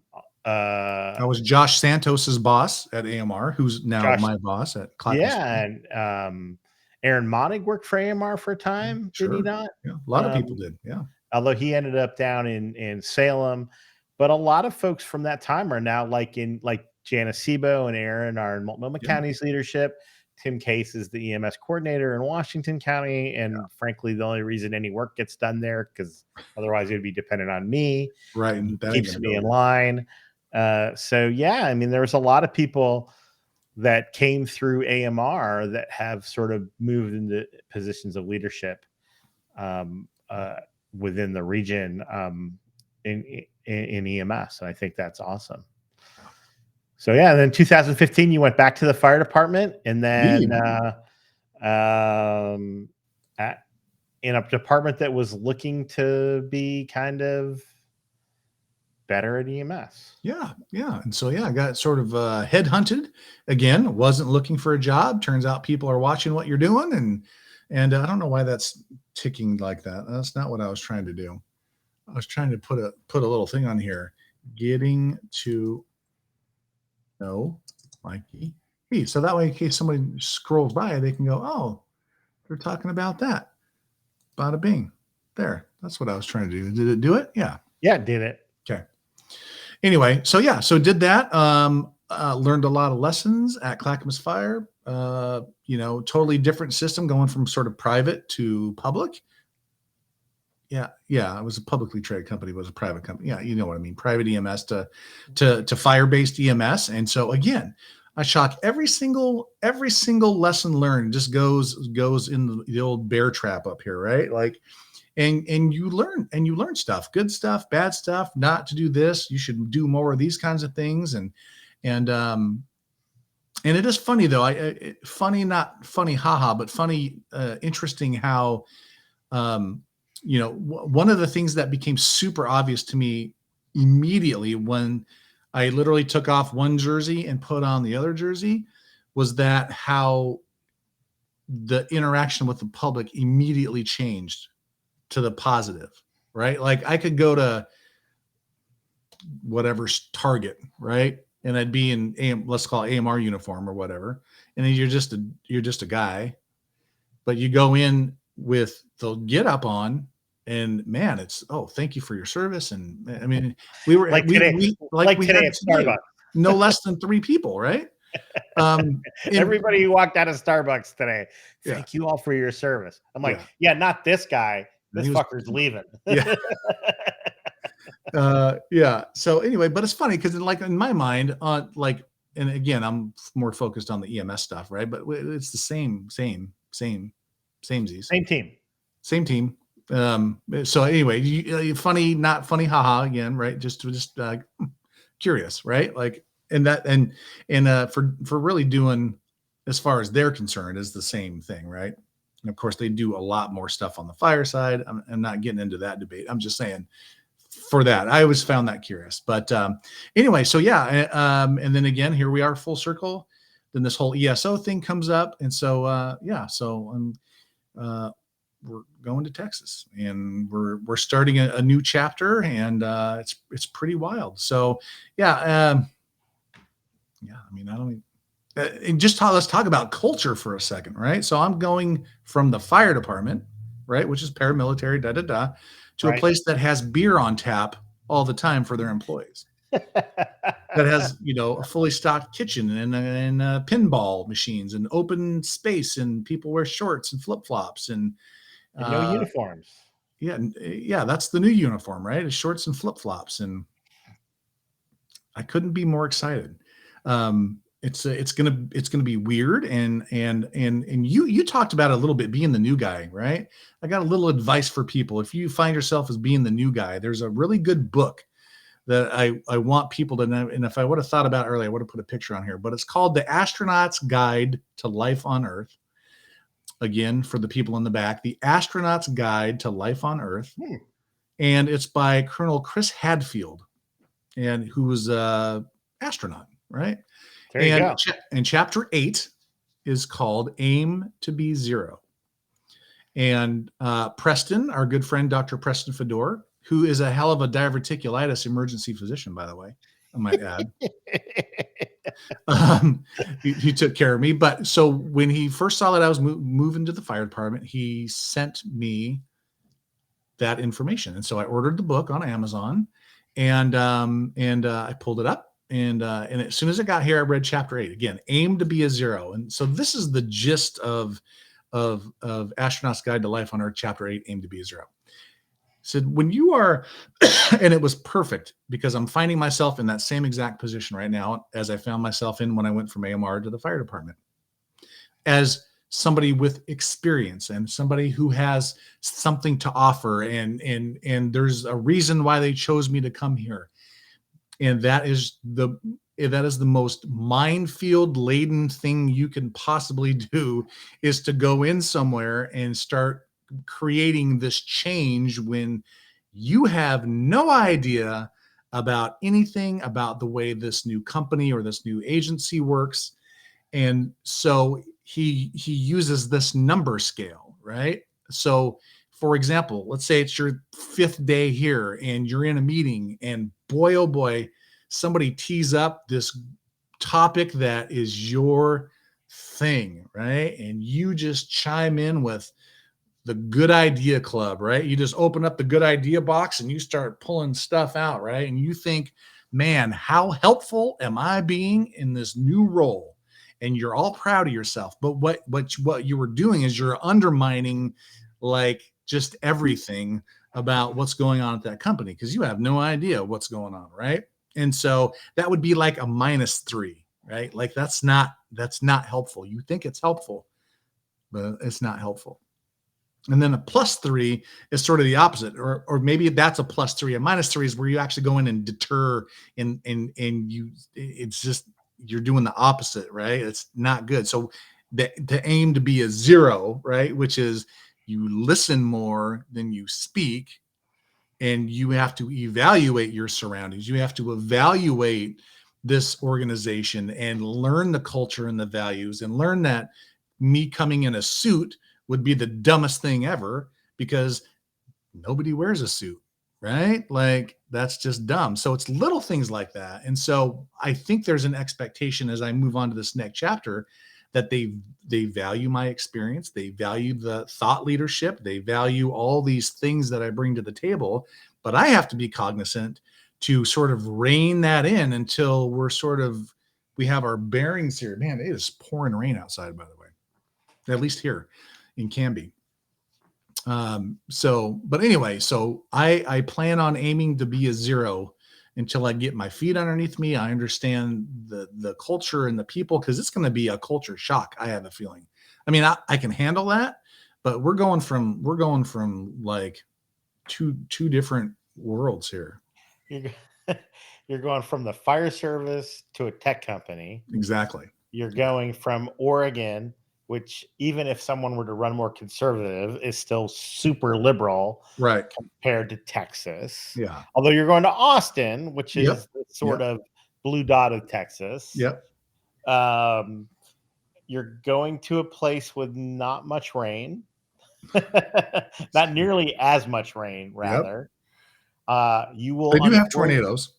I was Josh Santos's boss at AMR, who's now my boss at Clackamas. Yeah, and Aaron Monig worked for AMR for a time, did he not? Yeah, a lot of people did, yeah. Although he ended up down in Salem. But a lot of folks from that time are now like Janice Sebo and Aaron are in Multnomah County's leadership. Tim Case is the EMS coordinator in Washington County. And frankly, the only reason any work gets done there, because otherwise it would be dependent on me. Right. And that keeps me in line. So yeah, I mean, there was a lot of people that came through AMR that have sort of moved into positions of leadership within the region in EMS. And I think that's awesome. So yeah, then 2015, you went back to the fire department, and then in a department that was looking to be kind of better at EMS. Yeah. And so, I got sort of headhunted again, wasn't looking for a job. Turns out people are watching what you're doing. And I don't know why that's ticking like that. That's not what I was trying to do. I was trying to put a little thing on here, getting to know Mikey. Hey, so that way, in case somebody scrolls by, they can go, oh, they're talking about that. Bada bing. There. That's what I was trying to do. Did it do it? Yeah. Yeah, it did it. Okay. Anyway, so did that. Learned a lot of lessons at Clackamas Fire. Totally different system going from sort of private to public. Yeah. It was a publicly traded company, but it was a private company. Yeah, you know what I mean. Private EMS to fire-based EMS. And so again, I shock every single lesson learned just goes in the old bear trap up here, right? Like, and you learn stuff, good stuff, bad stuff, not to do this. You should do more of these kinds of things. And it is funny though. Funny, not funny, haha, but funny, interesting how, one of the things that became super obvious to me immediately when I literally took off one jersey and put on the other jersey was that how the interaction with the public immediately changed to the positive, right? Like I could go to whatever Target, right? And I'd be in let's call it AMR uniform or whatever. And then you're just a guy, but you go in with the get up on, and man, it's, oh, thank you for your service. And I mean, we were like today at Starbucks, no less than 3 people, right? Everybody who walked out of Starbucks today, thank you all for your service. I'm like, not this guy. This fucker's leaving. Yeah. So anyway, but it's funny because in my mind, and again, I'm more focused on the EMS stuff, right? But it's the same team. So anyway, funny, not funny, haha, again, right? Just curious, right? Like, and for really doing, as far as they're concerned, is the same thing, right? And of course, they do a lot more stuff on the fire side. I'm not getting into that debate. I'm just saying, for that, I always found that curious. But anyway, so yeah, and then again, here we are, full circle. Then this whole ESO thing comes up, and so so we're going to Texas, and we're starting a new chapter, and it's pretty wild. So yeah, I mean, I don't. And let's talk about culture for a second, right? So I'm going from the fire department, right, which is paramilitary, to a place that has beer on tap all the time for their employees. That has, a fully stocked kitchen and pinball machines and open space, and people wear shorts and flip flops and no uniforms. Yeah, that's the new uniform, right? It's shorts and flip flops, and I couldn't be more excited. It's gonna be weird, and you talked about it a little bit, being the new guy, right? I got a little advice for people. If you find yourself as being the new guy, there's a really good book that I want people to know. And if I would have thought about it earlier, I would have put a picture on here, but it's called The Astronaut's Guide to Life on Earth. Again, for the people in the back, The Astronaut's Guide to Life on Earth. And it's by Colonel Chris Hadfield, and who was an astronaut, right? There you go. And chapter 8 is called Aim to Be Zero. And Preston, our good friend, Dr. Preston Fedor, who is a hell of a diverticulitis emergency physician, by the way, I might add. He took care of me. But so when he first saw that I was moving to the fire department, he sent me that information. And so I ordered the book on Amazon, and I pulled it up. And as soon as it got here, I read chapter 8 again, Aim to Be a Zero. And so this is the gist of Astronaut's Guide to Life on Earth, chapter 8, Aim to Be a Zero. Said, when you are, and it was perfect, because I'm finding myself in that same exact position right now as I found myself in when I went from AMR to the fire department, as somebody with experience and somebody who has something to offer, and there's a reason why they chose me to come here. And that is the most minefield laden thing you can possibly do, is to go in somewhere and start creating this change when you have no idea about anything about the way this new company or this new agency works. And so he uses this number scale, right? So for example, let's say it's your 5th day here and you're in a meeting, and boy, oh boy, somebody tees up this topic that is your thing, right? And you just chime in with the good idea club, right? You just open up the good idea box and you start pulling stuff out, right? And you think, man, how helpful am I being in this new role? And you're all proud of yourself. But what you were doing is you're undermining like just everything about what's going on at that company, because you have no idea what's going on, right? And so that would be like a -3, right? Like that's not helpful. You think it's helpful, but it's not helpful. And then a +3 is sort of the opposite, or maybe that's a +3. A -3 is where you actually go in and deter, and it's just, you're doing the opposite, right? It's not good. So the aim to be a 0, right, which is you listen more than you speak, and you have to evaluate your surroundings. You have to evaluate this organization and learn the culture and the values, and learn that me coming in a suit would be the dumbest thing ever, because nobody wears a suit, right? Like that's just dumb. So it's little things like that. And so I think there's an expectation as I move on to this next chapter that they value my experience. They value the thought leadership. They value all these things that I bring to the table, but I have to be cognizant to sort of rein that in until we have our bearings here. Man, it is pouring rain outside, by the way, at least here in Canby. But anyway, so I plan on aiming to be a 0 until I get my feet underneath me. I understand the culture and the people, because it's going to be a culture shock, I have a feeling. I mean, I can handle that, but we're going from like two different worlds here. You're going from the fire service to a tech company. Exactly. You're going from Oregon, which even if someone were to run more conservative, is still super liberal, right, compared to Texas. Yeah. Although you're going to Austin, which Yep. is sort of blue dot of Texas. Yep. You're going to a place with not much rain, not nearly as much rain, rather. You will. They do have tornadoes.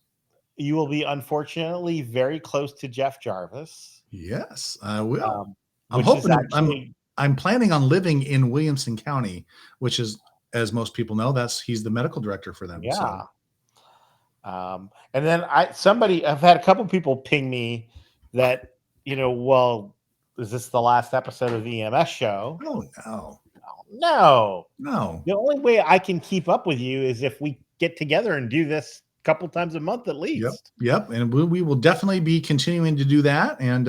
You will be unfortunately very close to Jeff Jarvis. Yes, I will. I'm Which is hoping. actually, I'm planning on living in Williamson County, which is, as most people know, he's the medical director for them. yeah. So. And then I've had a couple people ping me that, well, is this the last episode of the EMS show? Oh, no. No. The only way I can keep up with you is if we get together and do this a couple times a month at least. Yep. And we will definitely be continuing to do that. And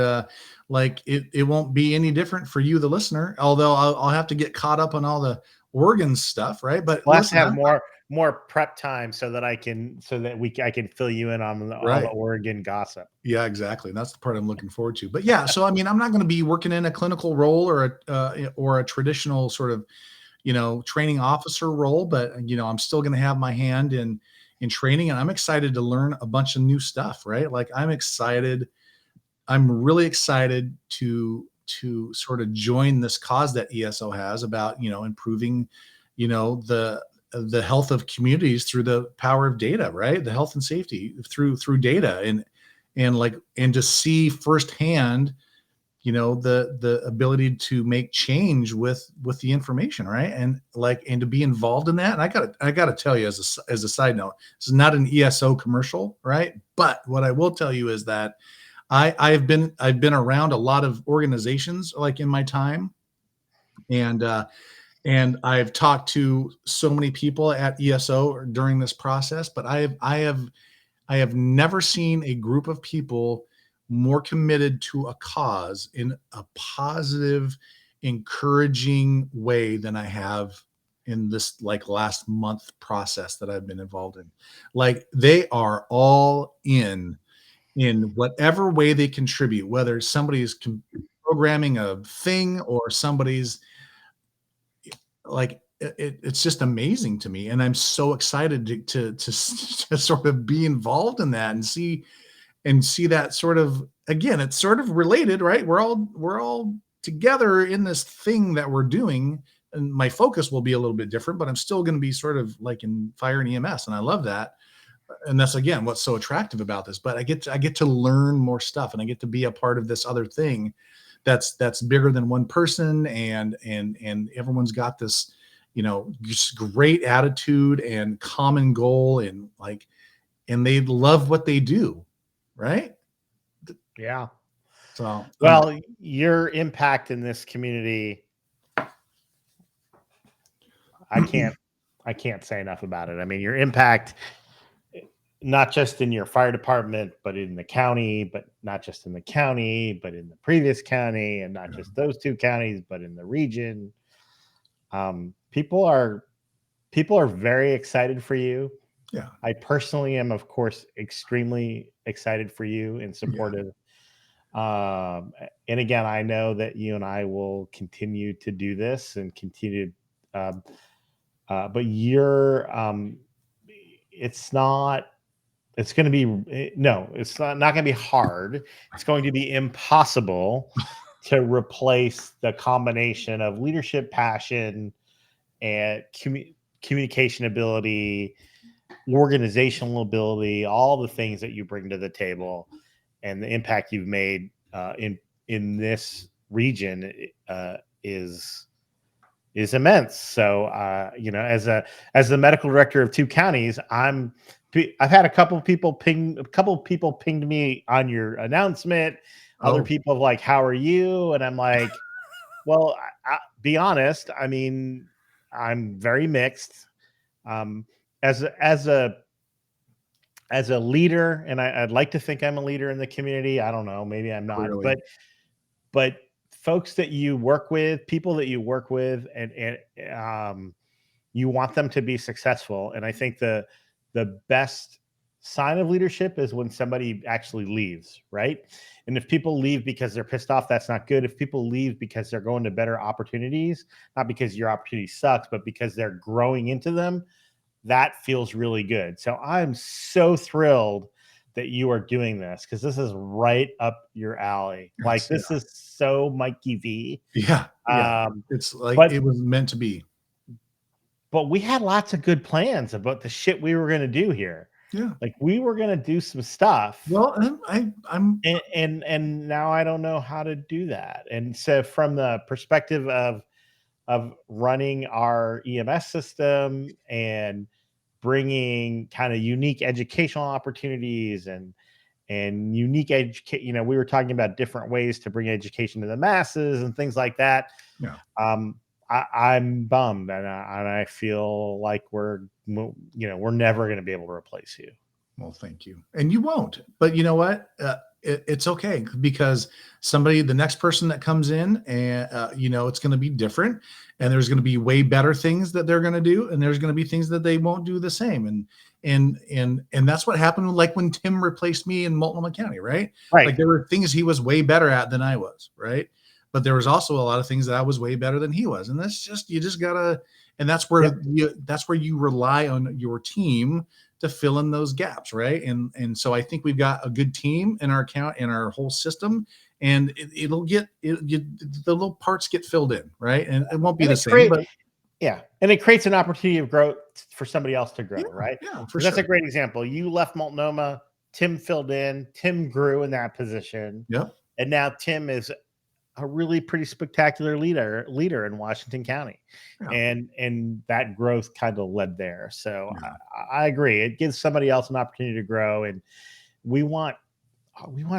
it won't be any different for you, the listener, although I'll have to get caught up on all the Oregon stuff, right? But let's have more prep time so that I can fill you in on all the Oregon gossip. Yeah, exactly. That's the part I'm looking forward to. But yeah, so I mean, I'm not going to be working in a clinical role or a traditional sort of, training officer role, but I'm still going to have my hand in training, and I'm excited to learn a bunch of new stuff, right? Like I'm really excited to sort of join this cause that ESO has about, improving, the health of communities through the power of data, right? The health and safety through data, and to see firsthand, the ability to make change with the information, right? And to be involved in that. And I gotta tell you, as a side note, this is not an ESO commercial, right? But what I will tell you is that I've been around a lot of organizations like in my time, and I've talked to so many people at ESO during this process, but I have never seen a group of people more committed to a cause in a positive, encouraging way than I have in this last month process that I've been involved in. Like they are all in whatever way they contribute, whether somebody's programming a thing or somebody's it's just amazing to me. And I'm so excited to sort of be involved in that and see that sort of, again, it's sort of related, right? We're all together in this thing that we're doing, and my focus will be a little bit different, but I'm still going to be sort of like in fire and EMS. And I love that. And that's, again, what's so attractive about this, but I get to learn more stuff, and I get to be a part of this other thing that's bigger than one person. And everyone's got this, just great attitude and common goal, and they love what they do. Right. Yeah. So, well, your impact in this community, I can't say enough about it. I mean, your impact, not just in your fire department, but in the county, but not just in the county, but in the previous county, and not just those two counties, but in the region. People are very excited for you. Yeah. I personally am, of course, extremely excited for you and supportive. Yeah. And again, I know that you and I will continue to do this and continue. But it's not going to be hard. It's going to be impossible to replace the combination of leadership, passion, and communication ability, organizational ability, all the things that you bring to the table, and the impact you've made in this region is immense. So as the medical director of two counties, I've had a couple people pinged me on your announcement. Other people like, how are you? And I'm like, well, I be honest, I mean, I'm very mixed. As a leader, and I'd like to think I'm a leader in the community. I don't know, maybe I'm not, Clearly. but folks that you work with, people that you work with, and you want them to be successful. And I think the best sign of leadership is when somebody actually leaves, right? And if people leave because they're pissed off, that's not good. If people leave because they're going to better opportunities, not because your opportunity sucks, but because they're growing into them, that feels really good. So I'm so thrilled that you are doing this, because this is right up your alley. Like, this is so Mikey V. Yeah. It's like, it was meant to be. But we had lots of good plans about the shit we were going to do here. Yeah. Like, we were going to do some stuff. Well, I'm and now I don't know how to do that. And so from the perspective of running our EMS system and bringing kind of unique educational opportunities and unique education, we were talking about different ways to bring education to the masses and things like that. Yeah. I'm bummed, and I feel like we're never going to be able to replace you. Well, thank you. And you won't, but you know what? It's okay, because the next person that comes in, and it's going to be different, and there's going to be way better things that they're going to do, and there's going to be things that they won't do the same. And that's what happened, like when Tim replaced me in Multnomah County, right? Like, there were things he was way better at than I was, right? But there was also a lot of things that I was way better than he was. And that's just, you just gotta, and that's where you rely on your team to fill in those gaps, right? And so I think we've got a good team in our account, in our whole system, and the little parts get filled in, right? And it won't be the same, but and it creates an opportunity of growth for somebody else to grow, right? Yeah, that's a great example. You left Multnomah, Tim filled in, Tim grew in that position. Yep. And now Tim is a really pretty spectacular leader in Washington County. Yeah. And that growth kind of led there. So I agree. It gives somebody else an opportunity to grow, and we want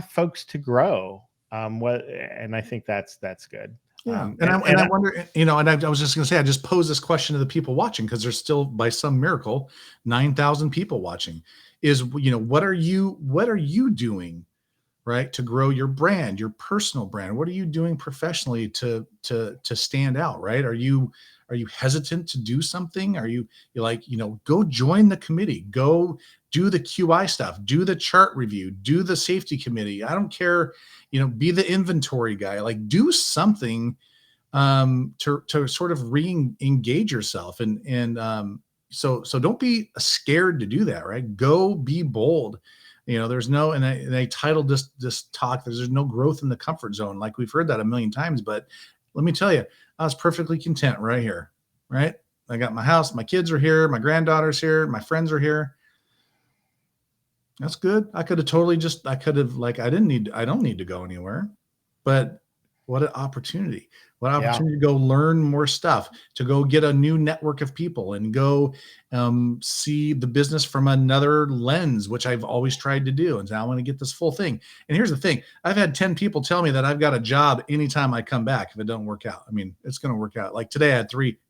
folks to grow. And I think that's good. Yeah. I wonder, and I was just going to say, I just posed this question to the people watching, because there's still, by some miracle, 9,000 people watching, is, what are you doing, right, to grow your brand, your personal brand? What are you doing professionally to stand out, right? Are you hesitant to do something? Are you like, go join the committee, go do the QI stuff, do the chart review, do the safety committee. I don't care, be the inventory guy, like, do something to sort of re-engage yourself. So don't be scared to do that, right? Go be bold. There's no, and I titled this talk, there's no growth in the comfort zone. Like, we've heard that a million times, but let me tell you, I was perfectly content right here, right? I got my house, my kids are here, my granddaughter's here, my friends are here. That's good. I don't need to go anywhere, but what an opportunity. What an opportunity to go learn more stuff, to go get a new network of people, and go see the business from another lens, which I've always tried to do. And now I want to get this full thing. And here's the thing. I've had 10 people tell me that I've got a job anytime I come back if it doesn't work out. I mean, it's going to work out. Like today, I had three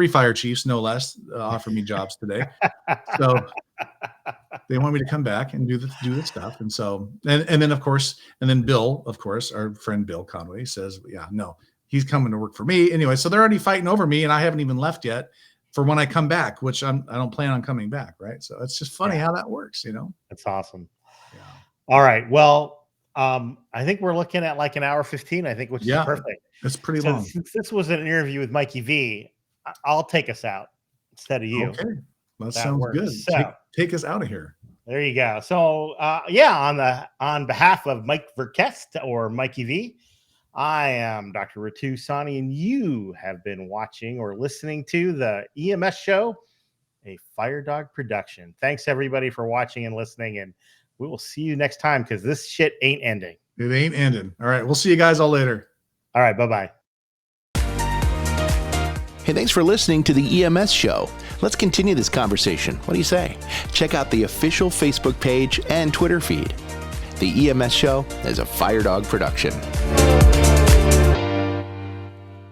fire chiefs, no less, offer me jobs today. So they want me to come back and do the stuff. And so, and then of course, Bill, of course, our friend Bill Conway says, yeah, no, he's coming to work for me anyway. So they're already fighting over me, and I haven't even left yet for when I come back, which I don't plan on coming back. Right. So it's just funny how that works, That's awesome. Yeah. All right. Well, I think we're looking at like an hour 15, I think, which is perfect. It's pretty long. Since this was an interview with Mikey V, I'll take us out instead of you. Okay. That sounds works. Good. So, take us out of here. There you go. So, on behalf of Mike Verkest, or Mikey V, I am Dr. Ritu Sani, and you have been watching or listening to the EMS Show, a Fire Dog production. Thanks, everybody, for watching and listening, and we will see you next time, because this shit ain't ending. It ain't ending. All right. We'll see you guys all later. All right. Bye-bye. Hey, thanks for listening to the EMS Show. Let's continue this conversation. What do you say? Check out the official Facebook page and Twitter feed. The EMS Show is a Fire Dog production.